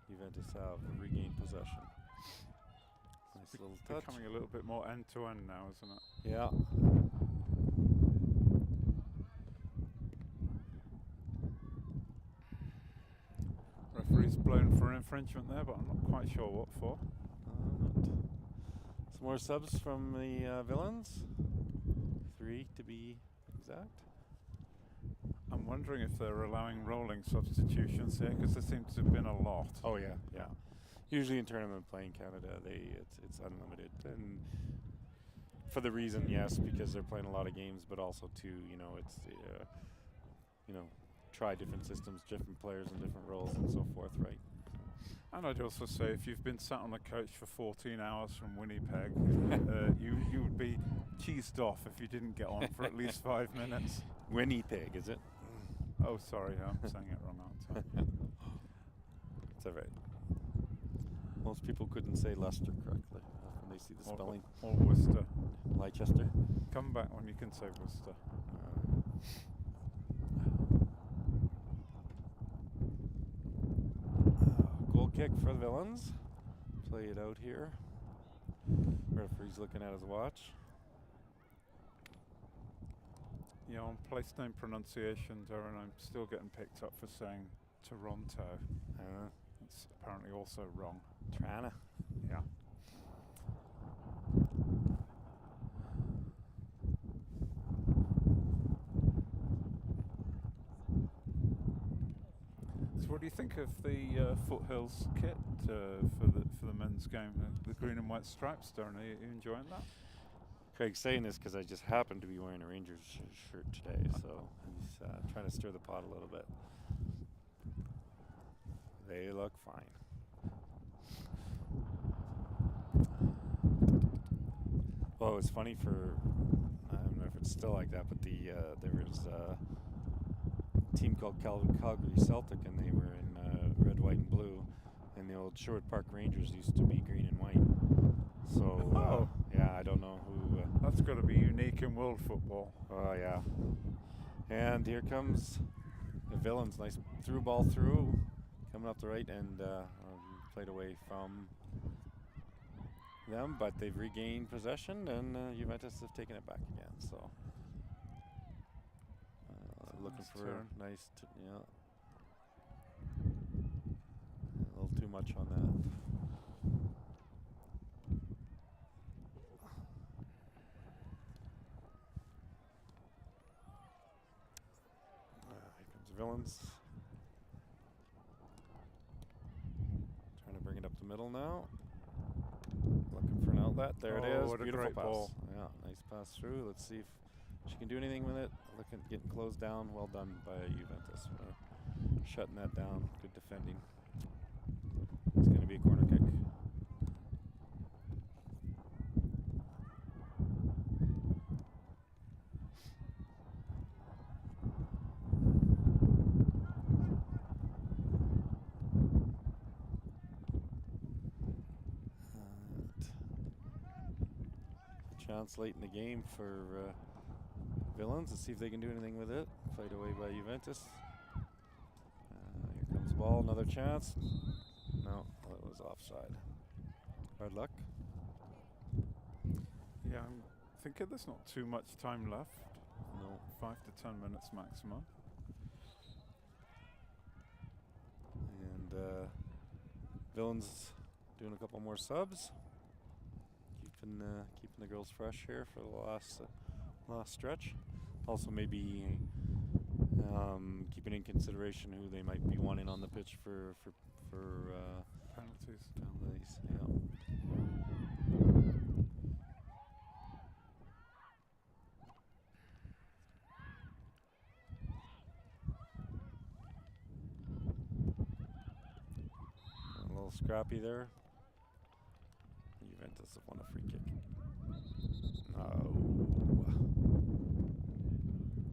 Juventus have regained possession. Nice little touch. Becoming a little bit more end-to-end now, isn't it? Yeah. Referee's blown for infringement there, but I'm not quite sure what for. Some more subs from the Villains. 3 to be exact. I'm wondering if they're allowing rolling substitutions here, because there seems to have been a lot. Oh yeah, yeah. Usually in tournament play in Canada, it's unlimited, and for the reason, yes, because they're playing a lot of games, but also too, it's try different systems, different players and different roles and so forth, right? And I'd also say if you've been sat on the couch for 14 hours from Winnipeg, you would be cheesed off if you didn't get on for at least 5 minutes. Winnipeg, is it? Oh, sorry, I'm saying it wrong, aren't I? It's all right. Most people couldn't say Leicester correctly when they see the spelling. Or Worcester. Leicester. Come back when you can say Worcester. Goal kick for the Villains. Play it out here. Referee's looking at his watch. Yeah, on place name pronunciation, Darren, I'm still getting picked up for saying Toronto. It's apparently also wrong. Trana. Yeah. So what do you think of the Foothills kit for the men's game? The green and white stripes, Darren, are you enjoying that? Craig's saying this because I just happen to be wearing a Rangers shirt today, so he's trying to stir the pot a little bit. They look fine. Well, it's funny I don't know if it's still like that, but there was a team called Calgary Celtic, and they were in red, white, and blue, and the old Sherwood Park Rangers used to be green and white. So, yeah, I don't know who... That's got to be unique in world football. Oh, yeah. And here comes the Villains. Nice through ball through, coming up the right, and played away from them, but they've regained possession, and Juventus have taken it back again. So looking nice for turn. nice, yeah, a little too much on that. Here comes Villains. Trying to bring it up the middle now. Looking for an outlet. There it is. What a Beautiful great pass. ball. Yeah, nice pass through. Let's see if she can do anything with it. Looking, getting closed down. Well done by Juventus. Shutting that down. Good defending. It's going to be a corner kick. Chance late in the game for Villains. Let's see if they can do anything with it. Fight away by Juventus. Here comes the ball. Another chance. No, that was offside. Hard luck. Yeah, I'm thinking there's not too much time left. No. 5 to 10 minutes maximum. And Villains doing a couple more subs. Keeping the girls fresh here for the last stretch. Also maybe keeping in consideration who they might be wanting on the pitch for Penalties. Yeah. A little scrappy there. Juventus have won a free kick. No.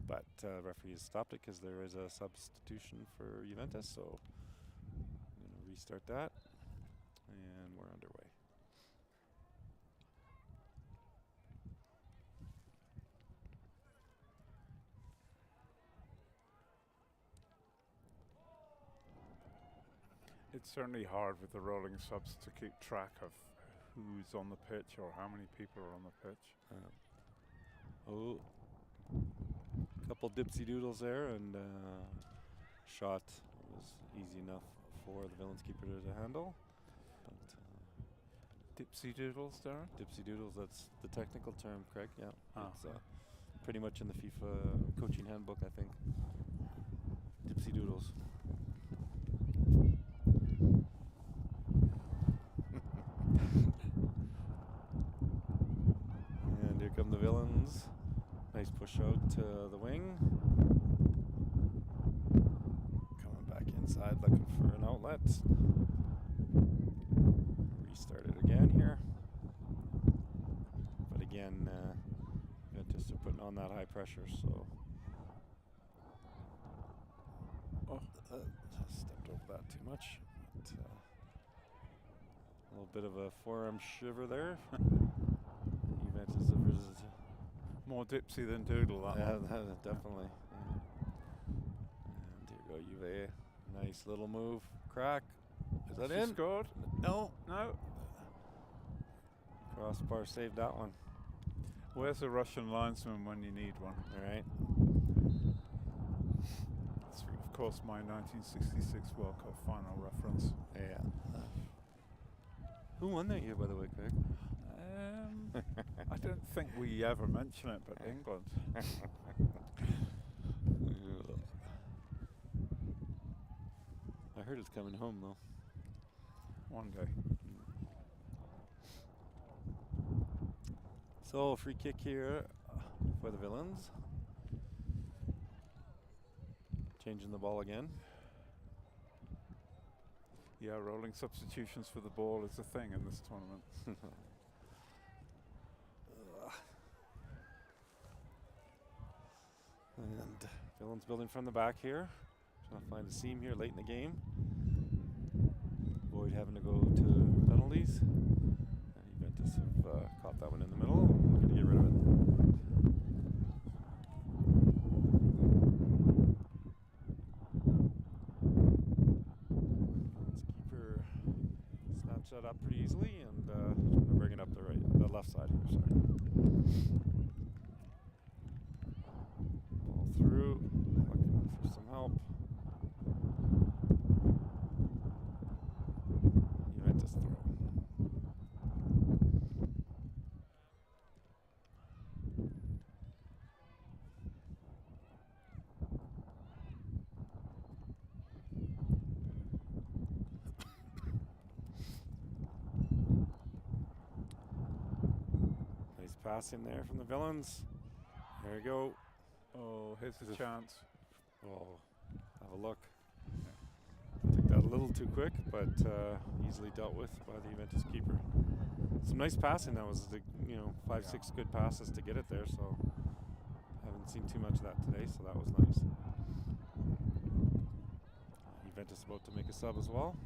But referee has stopped it because there is a substitution for Juventus, so I'm going to restart that, and we're underway. It's certainly hard with the rolling subs to keep track of who's on the pitch or how many people are on the pitch. Couple dipsy doodles there, and shot was easy enough for the Villains keeper to handle. But Dipsy doodles, Darren? dipsy doodles, that's the technical term, Craig. Yeah, it's okay. pretty much in the FIFA coaching handbook, I think. Dipsy doodles. And here come the Villains. Nice push out to the wing. Coming back inside, looking for an outlet. Restart it again here. But again, Juventus are putting on that high pressure, so. Stepped over that too much. But, a little bit of a forearm shiver there. Juventus versus. More dipsy than doodle, that one. Definitely. Yeah. And here we go, Juve. Nice little move. Crack. Is that She in? scored? No. No. Crossbar saved that one. Where's a Russian linesman when you need one? All right. That's, of course, my 1966 World Cup final reference. Yeah. Who won that year, by the way, Craig? I don't think we ever mention it, but England. I heard it's coming home, though. One day. So, free kick here for the Villains. Changing the ball again. Yeah, rolling substitutions for the ball is a thing in this tournament. And Villains building from the back here. Trying to find the seam here late in the game. Avoid having to go to penalties. And Juventus have caught that one in the middle. Going to get rid of it. Keeper snaps that up pretty easily, and trying to bring it up pass in there from the Villains. There we go. Oh, here's the chance. Oh, have a look. Took that a little too quick, but easily dealt with by the Juventus keeper. Some nice passing. That was the 5-6 good passes to get it there. So haven't seen too much of that today. So that was nice. Juventus about to make a sub as well.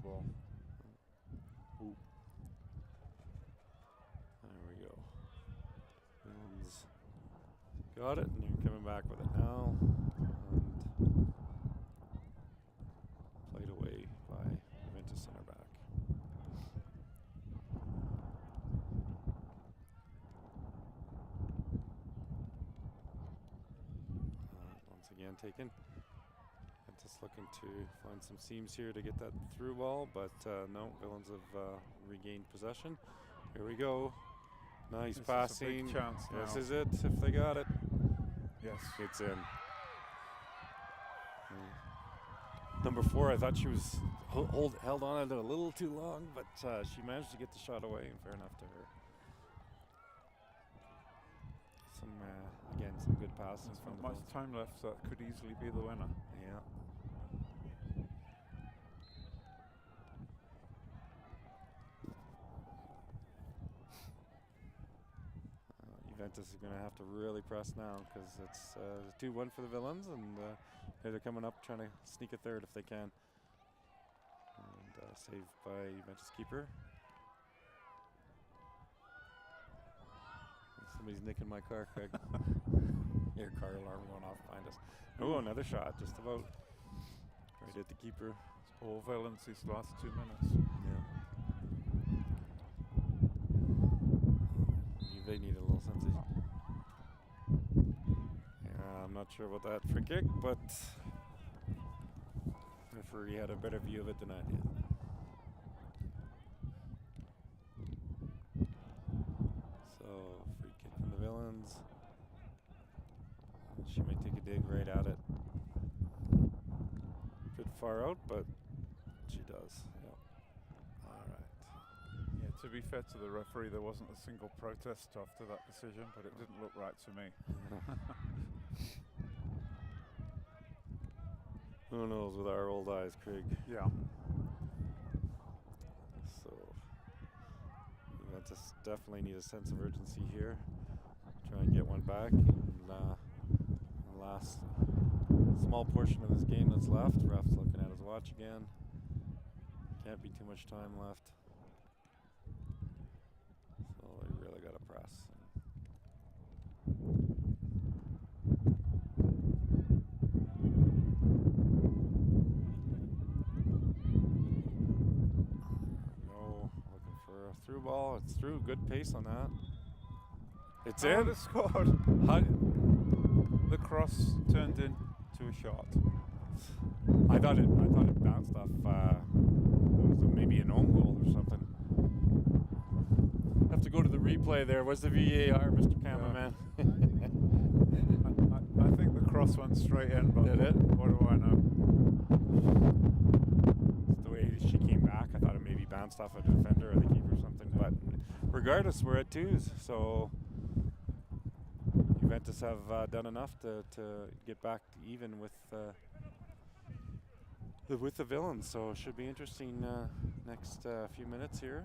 Ball. Ooh. There we go. Villains got it, and they're coming back with it now. And played away by Juventus center back. Once again taken. Just looking to find some seams here to get that through ball, but no, Villains have regained possession. Here we go. Nice passing. This is it, if they got it. Yes. It's in. Number 4, I thought she was held on it a little too long, but she managed to get the shot away, and fair enough to her. Again, some good passes. There's from not much time left, so that could easily be the winner. Yeah. Juventus is going to have to really press now because it's 2-1 for the Villains, and they're coming up trying to sneak a third if they can. And saved by Juventus keeper. Somebody's nicking my car, Craig. Your car alarm going off behind us. Oh, another shot, just about right at the keeper. All Villains these last 2 minutes. Yeah. They need a little sense of. Yeah, I'm not sure about that free kick, but referee had a better view of it than I did. So, free kick from the Villains. She might take a dig right at it. Bit far out, but she does. Yep. All right. Yeah, to be fair to the referee, there wasn't a single protest after that decision, but it didn't look right to me. Who knows with our old eyes, Craig? Yeah. So, Juventus definitely need a sense of urgency here. Try and get one back. And, the last small portion of this game that's left. Ref's looking at his watch again. Can't be too much time left. So they really got to press. Looking for a through ball. It's through. Good pace on that. It's in. It scored. The cross turned into a shot. I thought it bounced off. It was maybe an own goal or something. Have to go to the replay there. Where's the VAR, Mr. Cameraman? Yeah. I think the cross went straight in, but did it? What do I know? It's the way she came back. I thought it maybe bounced off a defender or the keeper or something. But regardless, we're at 2s, so Juventus have done enough to get back to even with the Villains. So it should be interesting next few minutes here.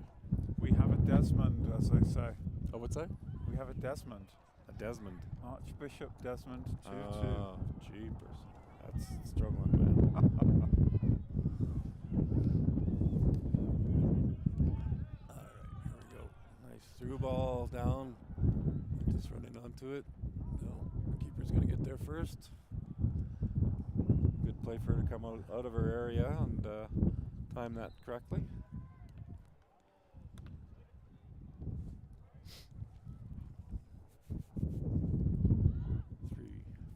We have a Desmond, as they say. Oh, what's that? We have a Desmond. A Desmond. Archbishop Desmond 2-2. Oh, jeepers. That's struggling, man. All right, here we go. Nice through ball down. Just running onto it. No, keeper's going to get there first. Good play for her to come out of her area and time that correctly.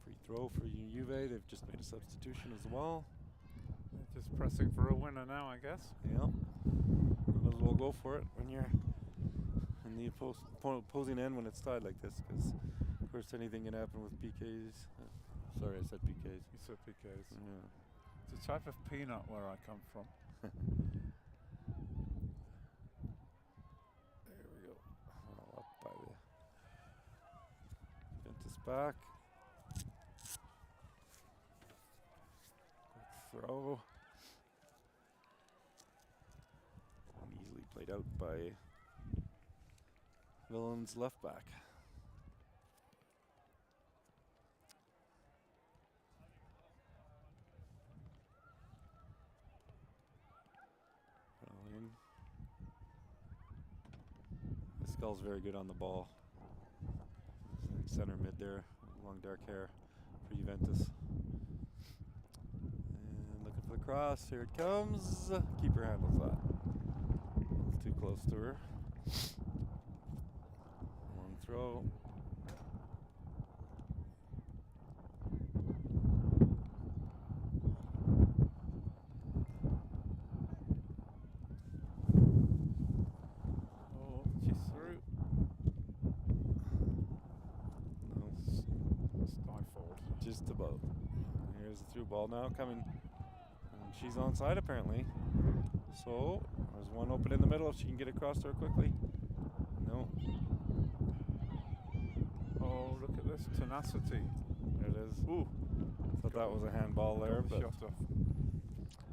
Free throw for Juve. They've just made a substitution as well. They're just pressing for a winner now, I guess. Yeah. Might as well go for it when you're in the opposing end when it's tied like this, because of course anything can happen with PKs. Sorry, I said PKs. You said PKs. Yeah. It's a type of peanut where I come from. There we go. Well, up by the Juventus back. Quick throw. And easily played out by Villain's left back. Skull's very good on the ball. Center mid there, long dark hair for Juventus. And looking for the cross, here it comes. Keeper handles that. It's too close to her. Long throw. Just about. Here's the through ball now coming. And she's onside apparently. So there's one open in the middle if she can get across to her quickly. No. Oh, look at this tenacity. There it is. Ooh. Thought that was a handball there, but shot off.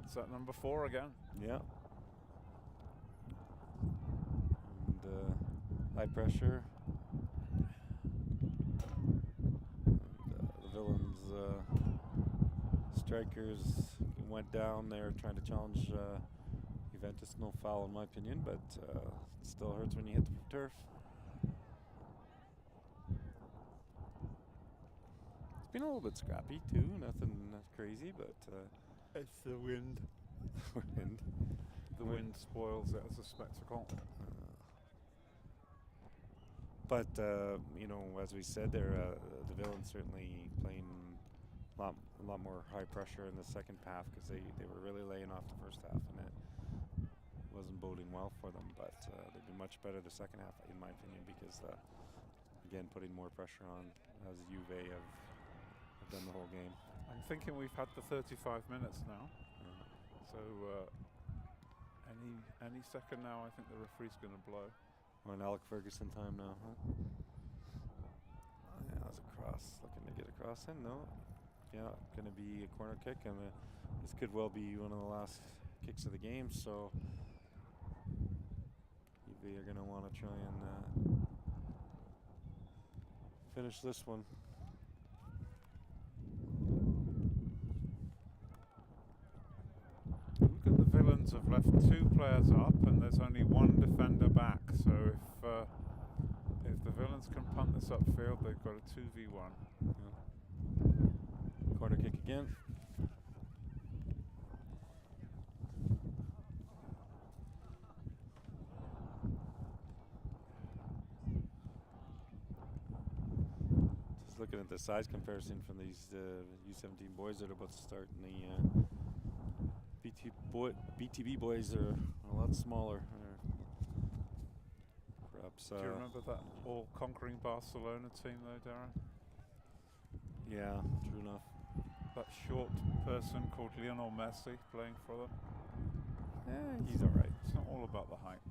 Is that number 4 again? Yeah. And high pressure. Villains strikers went down there trying to challenge Juventus. No foul in my opinion, but it still hurts when you hit the turf. It's been a little bit scrappy too, nothing crazy, but it's the wind. The wind spoils it as a spectacle. But you know, as we said, there the Villains certainly playing a lot more high pressure in the second half, because they were really laying off the first half, and it wasn't boding well for them. But they've been much better the second half, in my opinion, because again, putting more pressure on, as Juve have done the whole game. I'm thinking we've had the 35 minutes now, so any second now, I think the referee's going to blow. We're in Alec Ferguson time now, huh? Yeah, that was a cross. Looking to get across in. No. Yeah, going to be a corner kick, and this could well be one of the last kicks of the game. So they are going to want to try and finish this one. Look at the Villains have left 2 players up, and there's only 1 defender back. So if the Villains can punt this upfield, they've got a 2v1. Yeah. Corner kick again. Just looking at the size comparison from these U17 boys that are about to start, and the BTB boys are a lot smaller. Perhaps. Do you remember that all-conquering Barcelona team, though, Darren? Yeah, true enough. That short person called Lionel Messi playing for them. Yeah, he's all right. It's not all about the height.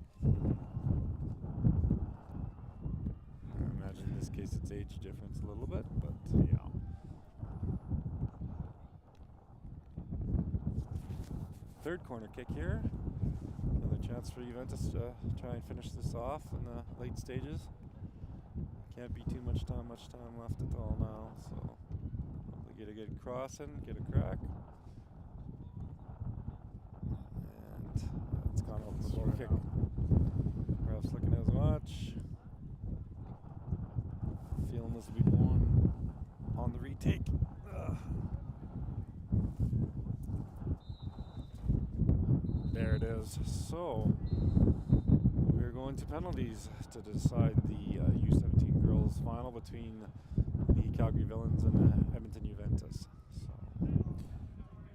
I imagine in this case it's age difference a little bit, but yeah. Third corner kick here. Another chance for Juventus to try and finish this off in the late stages. Can't be too much time left at all now, so hopefully get a good cross in, get a crack. And it's gone off the goal kick. Ralph's looking at his watch. Feeling this will be one on the retake. There it is. So we're going to penalties to decide the U17 girls final between the Calgary Villains and the Edmonton Juventus. So.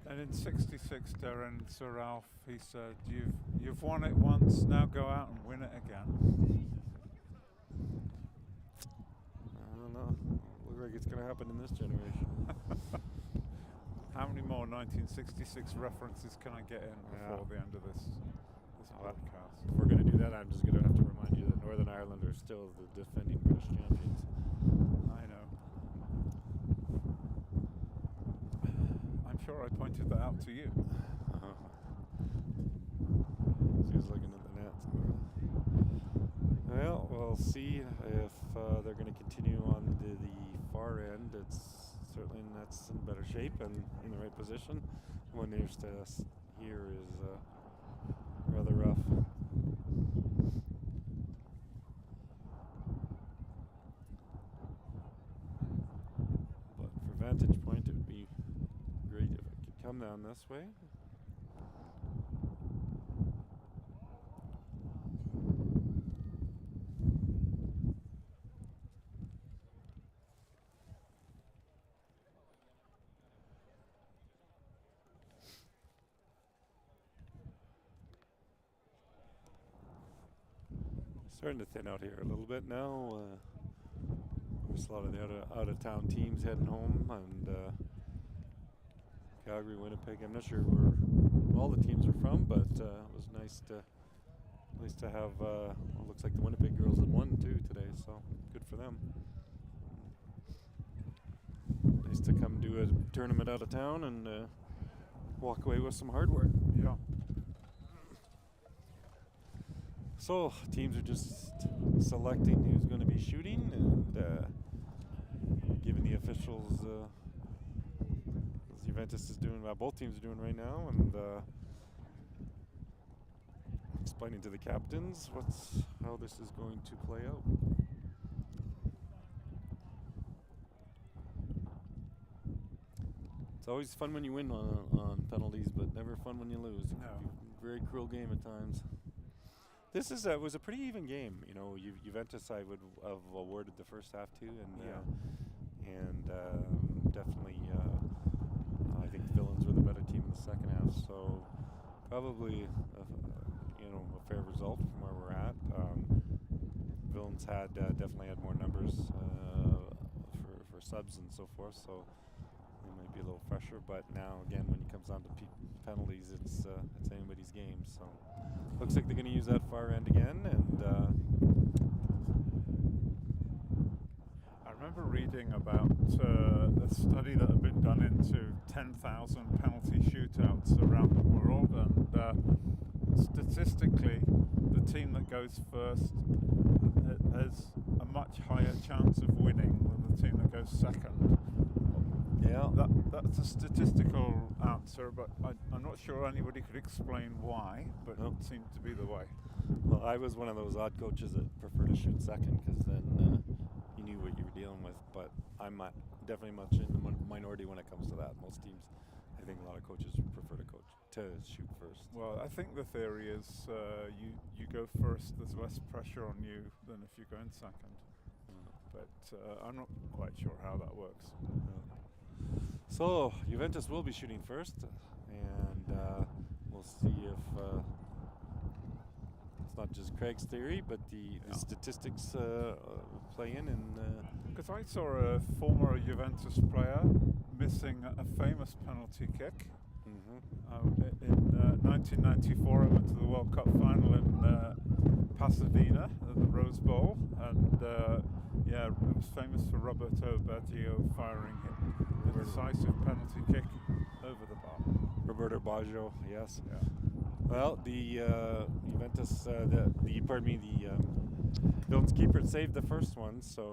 And in '66, Darren, Sir Ralph, he said, "You've won it once. Now go out and win it again." I don't know. Looks like it's going to happen in this generation. How many more 1966 references can I get in before the end of this podcast? If we're going to do that, I'm just going to have to remind you that Northern Ireland are still the defending British champions. I know. I'm sure I pointed that out to you. He's looking at the net. Well, we'll see if they're going to continue on the far end. It's certainly nets in better shape and in the right position. One nearest to us here is rather rough. But for vantage point, it would be great if it could come down this way. Starting to thin out here a little bit now. There's a lot of the out of town teams heading home, and Calgary, Winnipeg. I'm not sure where all the teams are from, but it was nice to have. Well, looks like the Winnipeg girls had won too today, so good for them. Nice to come do a tournament out of town and walk away with some hard work. Yeah. So teams are just selecting who's going to be shooting and giving the officials. As Juventus is doing, both teams are doing right now, and explaining to the captains how this is going to play out. It's always fun when you win on penalties, but never fun when you lose. No. Very cruel game at times. This was a pretty even game. You know, Juventus I would have awarded the first half to, and definitely I think the Villains were the better team in the second half. So probably a fair result from where we're at. Villains had definitely had more numbers for subs and so forth. So they might be a little fresher, but now again when it comes down to penalties, it's anybody's game. So looks like they're going to use that far end again, and I remember reading about a study that had been done into 10,000 penalty shootouts around the world, and statistically, the team that goes first has a much higher chance of winning than the team that goes second. yeah, That's a statistical answer, but I'm not sure anybody could explain why, but Nope. it seemed to be the way. Well, I was one of those odd coaches that prefer to shoot second because then you knew what you were dealing with. But I'm definitely much in the minority when it comes to that. Most teams, I think a lot of coaches prefer to shoot first. Well, I think the theory is you go first, there's less pressure on you than if you go in second. But I'm not quite sure how that works. So Juventus will be shooting first, and we'll see if it's not just Craig's theory, but the statistics play in. Because I saw a former Juventus player missing a famous penalty kick. In 1994, I went to the World Cup final in Pasadena at the Rose Bowl, and it was famous for Roberto Baggio firing a decisive penalty kick over the bar. Roberto Baggio, yes. Yeah. Well, the Juventus, the Villains keeper saved the first one, so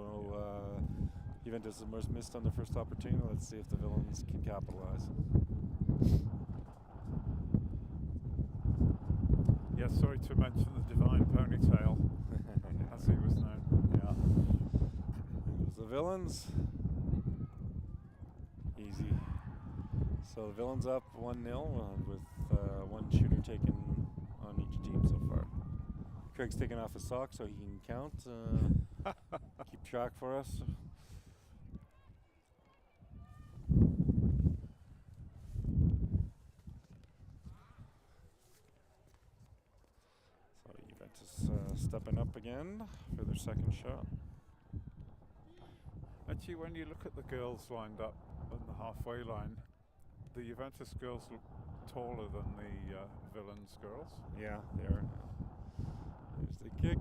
Juventus was missed on the first opportunity. Let's see if the Villains can capitalize. Yes, sorry to mention the divine ponytail, as he was known. Yeah. It was the Villains. Easy. So the Villains up 1-0 with one shooter taken on each team so far. Craig's taking off his socks so he can count, keep track for us. stepping up again for their second shot. Actually, when you look at the girls lined up on the halfway line, the Juventus girls look taller than the Villains girls. Yeah, they are. There's the kick.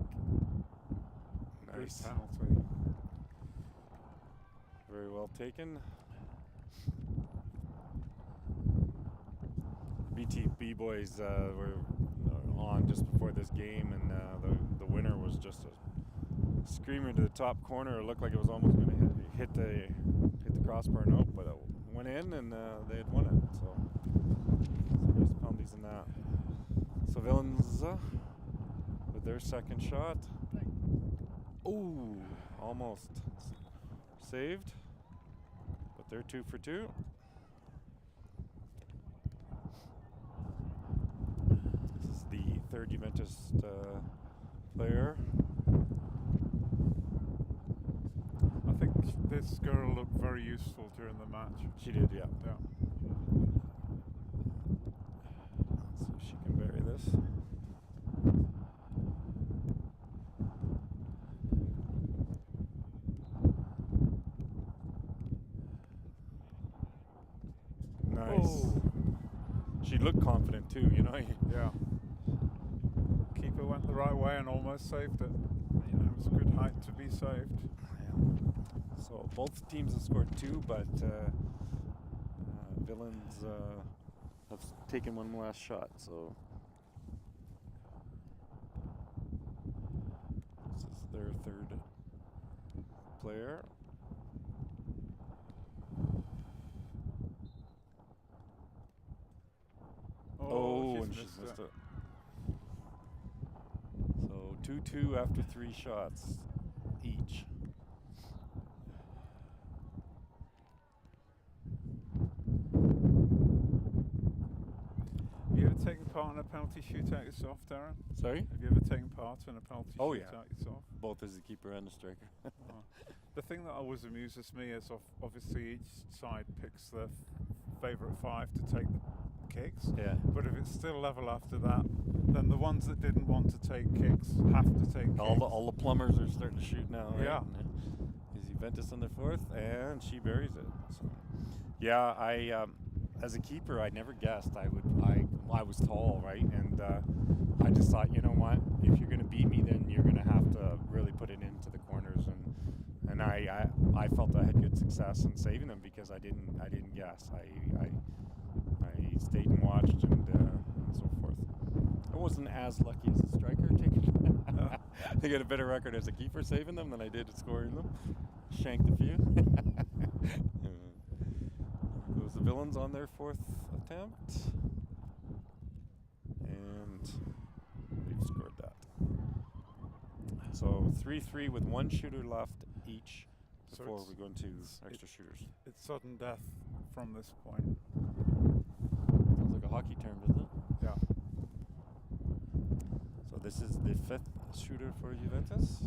Nice. Good penalty. Very well taken. BTB boys were on just before this game, and the winner was just a screamer to the top corner. It looked like it was almost going to hit the crossbar. Nope, but it went in, and they had won it. So there's penalties in that. So Villains with their second shot. Ooh, almost saved, but they're 2 for 2. This is the third Juventus player. I think this girl looked very useful during the match. She did, yeah. Yeah. So she can bury this. Nice. Oh. She looked confident too, you know. Yeah. Keeper went the right way and almost saved it. It was a good height to be saved. So both teams have scored 2, but Villains have taken one last shot. So this is their third player. Oh, and she's missed it. So 2-2 after 3 shots each. Have you ever taken part in a penalty shootout yourself, Darren? Sorry? Have you ever taken part in a penalty Oh, shootout yourself? Both as a keeper and a striker. The thing that always amuses me is obviously each side picks their favourite 5 to take the kicks. Yeah. But if it's still level after that, then the ones that didn't want to take kicks have to take kicks. All the plumbers are starting to shoot now. Right? Yeah. Is Juventus on their 4th, and she buries it. So, yeah, I as a keeper, I never guessed I was tall, right? And I just thought, you know what? If you're going to beat me, then you're going to have to really put it into the corners. And I felt I had good success in saving them because I didn't guess. I stayed and watched and so forth. I wasn't as lucky as a striker taking. I get a better record as a keeper saving them than I did at scoring them. Shanked a few. Goes the Villains on their 4th attempt, and they've scored that. So 3-3 with 1 shooter left each before we go into extra shooters. It's sudden death from this point. Sounds like a hockey term, doesn't it? Yeah. So this is the 5th shooter for Juventus.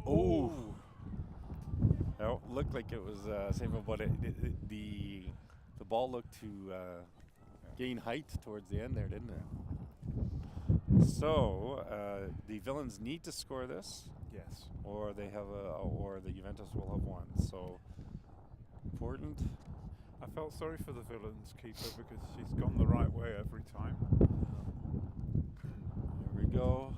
Oh! That looked like it was savable, but the ball looked to gain height towards the end there, didn't it? So the Villains need to score this. Yes. Or they have or the Juventus will have won. So important. I felt sorry for the Villains keeper because she's gone the right way every time. Here we go.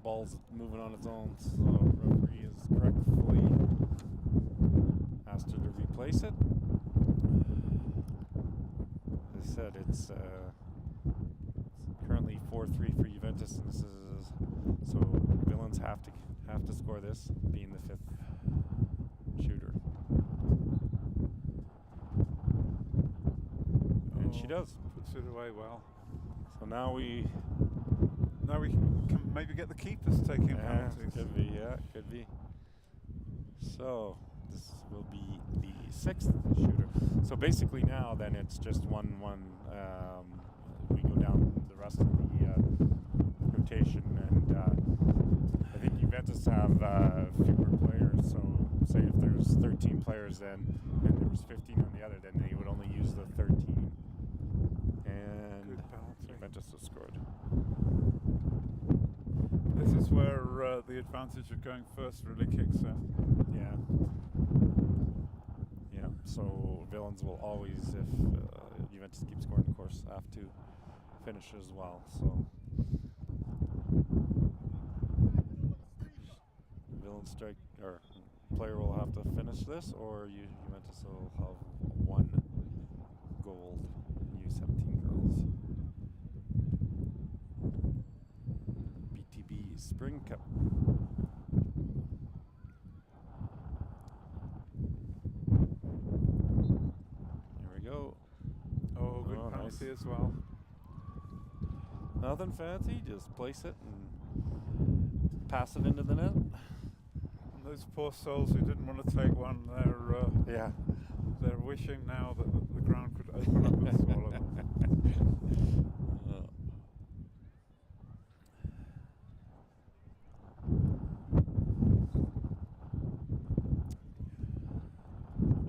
Ball's moving on its own, so referee is correctly asked her to replace it. As I said, it's currently 4-3 for Juventus, and this is so Villains have to score this, being the 5th shooter. And she does. Puts it away well. So now we can maybe get the keepers taking penalties. Could be, yeah, could be. So this will be the 6th shooter. So basically now then it's just 1-1. We go down the rest of the rotation, and I think Juventus have fewer players, so say if there's 13 players then, and there was 15 on the other, then they would only use the 13. And Good penalty. Juventus has scored. This is where the advantage of going first really kicks in. Yeah. Yeah. So Villains will always, if Juventus keeps scoring, of course, have to finish as well. So Villains strike or player will have to finish this, or Juventus will have one gold in U17 girls. BTB Spring Cup. Here we go. Oh, good penalty as well. Nothing fancy, just place it and pass it into the net. And those poor souls who didn't want to take one, they're wishing now that the ground could open up and swallow them.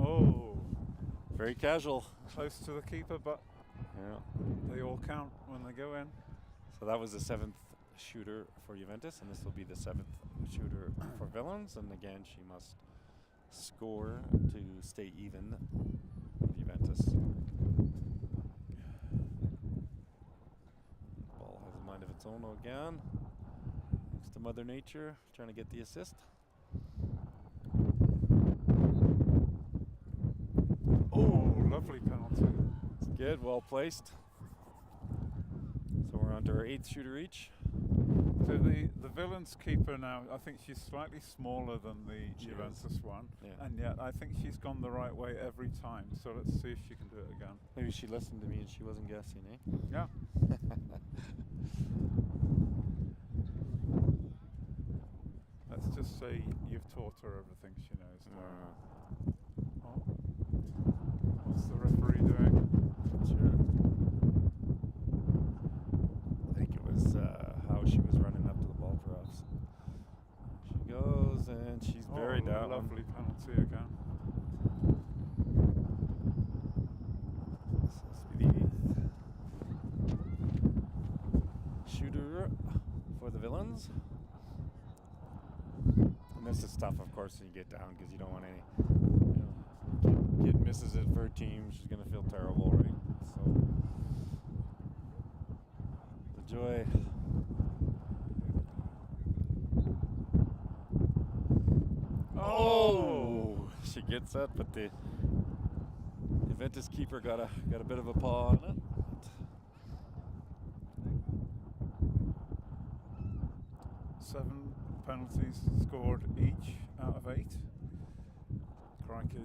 Oh, very casual. Close to the keeper, but they all count when they go in. So that was the 7th shooter for Juventus, and this will be the 7th shooter for Villains. And again, she must score to stay even with Juventus. Ball has a mind of its own again. Thanks to Mother Nature, trying to get the assist. Oh, lovely penalty. It's good, well placed. So we're on to our 8th shooter each. So the Villains keeper now, I think she's slightly smaller than the Juventus one, and yet I think she's gone the right way every time. So let's see if she can do it again. Maybe she listened to me and she wasn't guessing, eh? Yeah. Let's just say you've taught her everything she knows. Oh. What's the referee doing? Sure. I think it was how she was running up to the ball, perhaps. She goes and she's buried that one. Lovely penalty again. This has to be the 8th shooter for the Villains. And this is tough, of course, when you get down because you don't want any. Kid misses it for her team, she's going to feel terrible, right? So, the joy. Oh! She gets that, but the Juventus keeper got a bit of a paw on it. 7 penalties scored each out of 8. Crikey.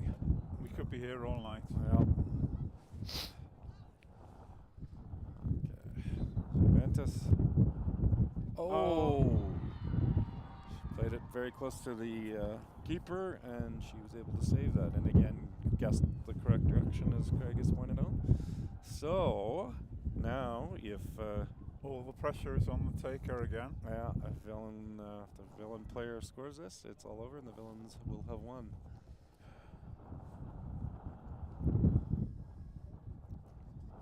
We could be here all night. Yeah. Okay. Juventus. Oh! She played it very close to the keeper, and she was able to save that. And again, guessed the correct direction, as Craig has pointed out. So now, if all the pressure is on the taker again. Yeah, if the villain player scores this, it's all over, and the Villains will have won.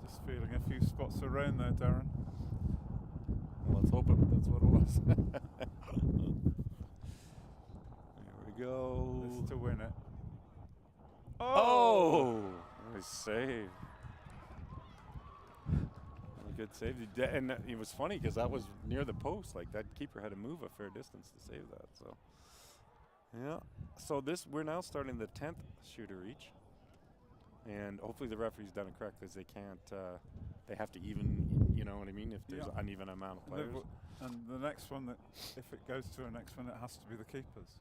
Just feeling a few spots around there, Darren. Well, let's hope that's what it was. There we go. This to win it. Oh! Nice save. Good save. And it was funny because that was near the post. Like, that keeper had to move a fair distance to save that. So, yeah. So we're now starting the 10th shooter each. And hopefully the referee's done it correctly, because they can't, they have to even, you know what I mean, if there's uneven amount of players. And the next one, that if it goes to a next one, it has to be the keepers.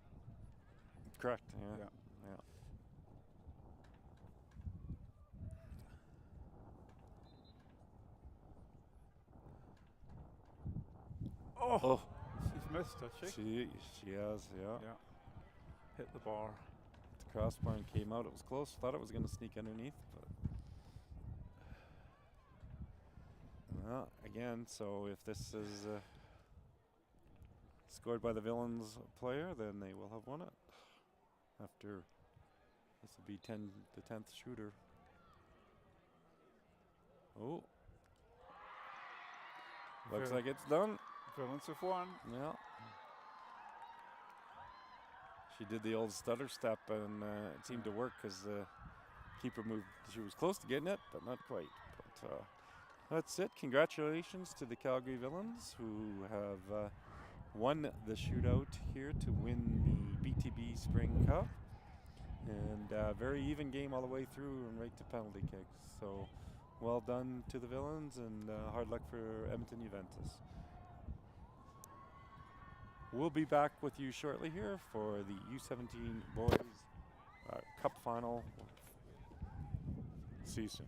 Correct, yeah. Oh, she's missed, has she? She has, yeah. Hit the bar. The crossbar and came out. It was close. Thought it was going to sneak underneath, but again. So if this is scored by the Villains player, then they will have won it. after this will be the 10th shooter. Oh, looks like it's done. Villains have won. Yeah. She did the old stutter step, and it seemed to work because the keeper moved. She was close to getting it, but not quite. But that's it. Congratulations to the Calgary Villains, who have won the shootout here to win the BTB Spring Cup. And very even game all the way through and right to penalty kicks. So well done to the Villains, and hard luck for Edmonton Juventus. We'll be back with you shortly here for the U17 Boys Cup Final. See you soon.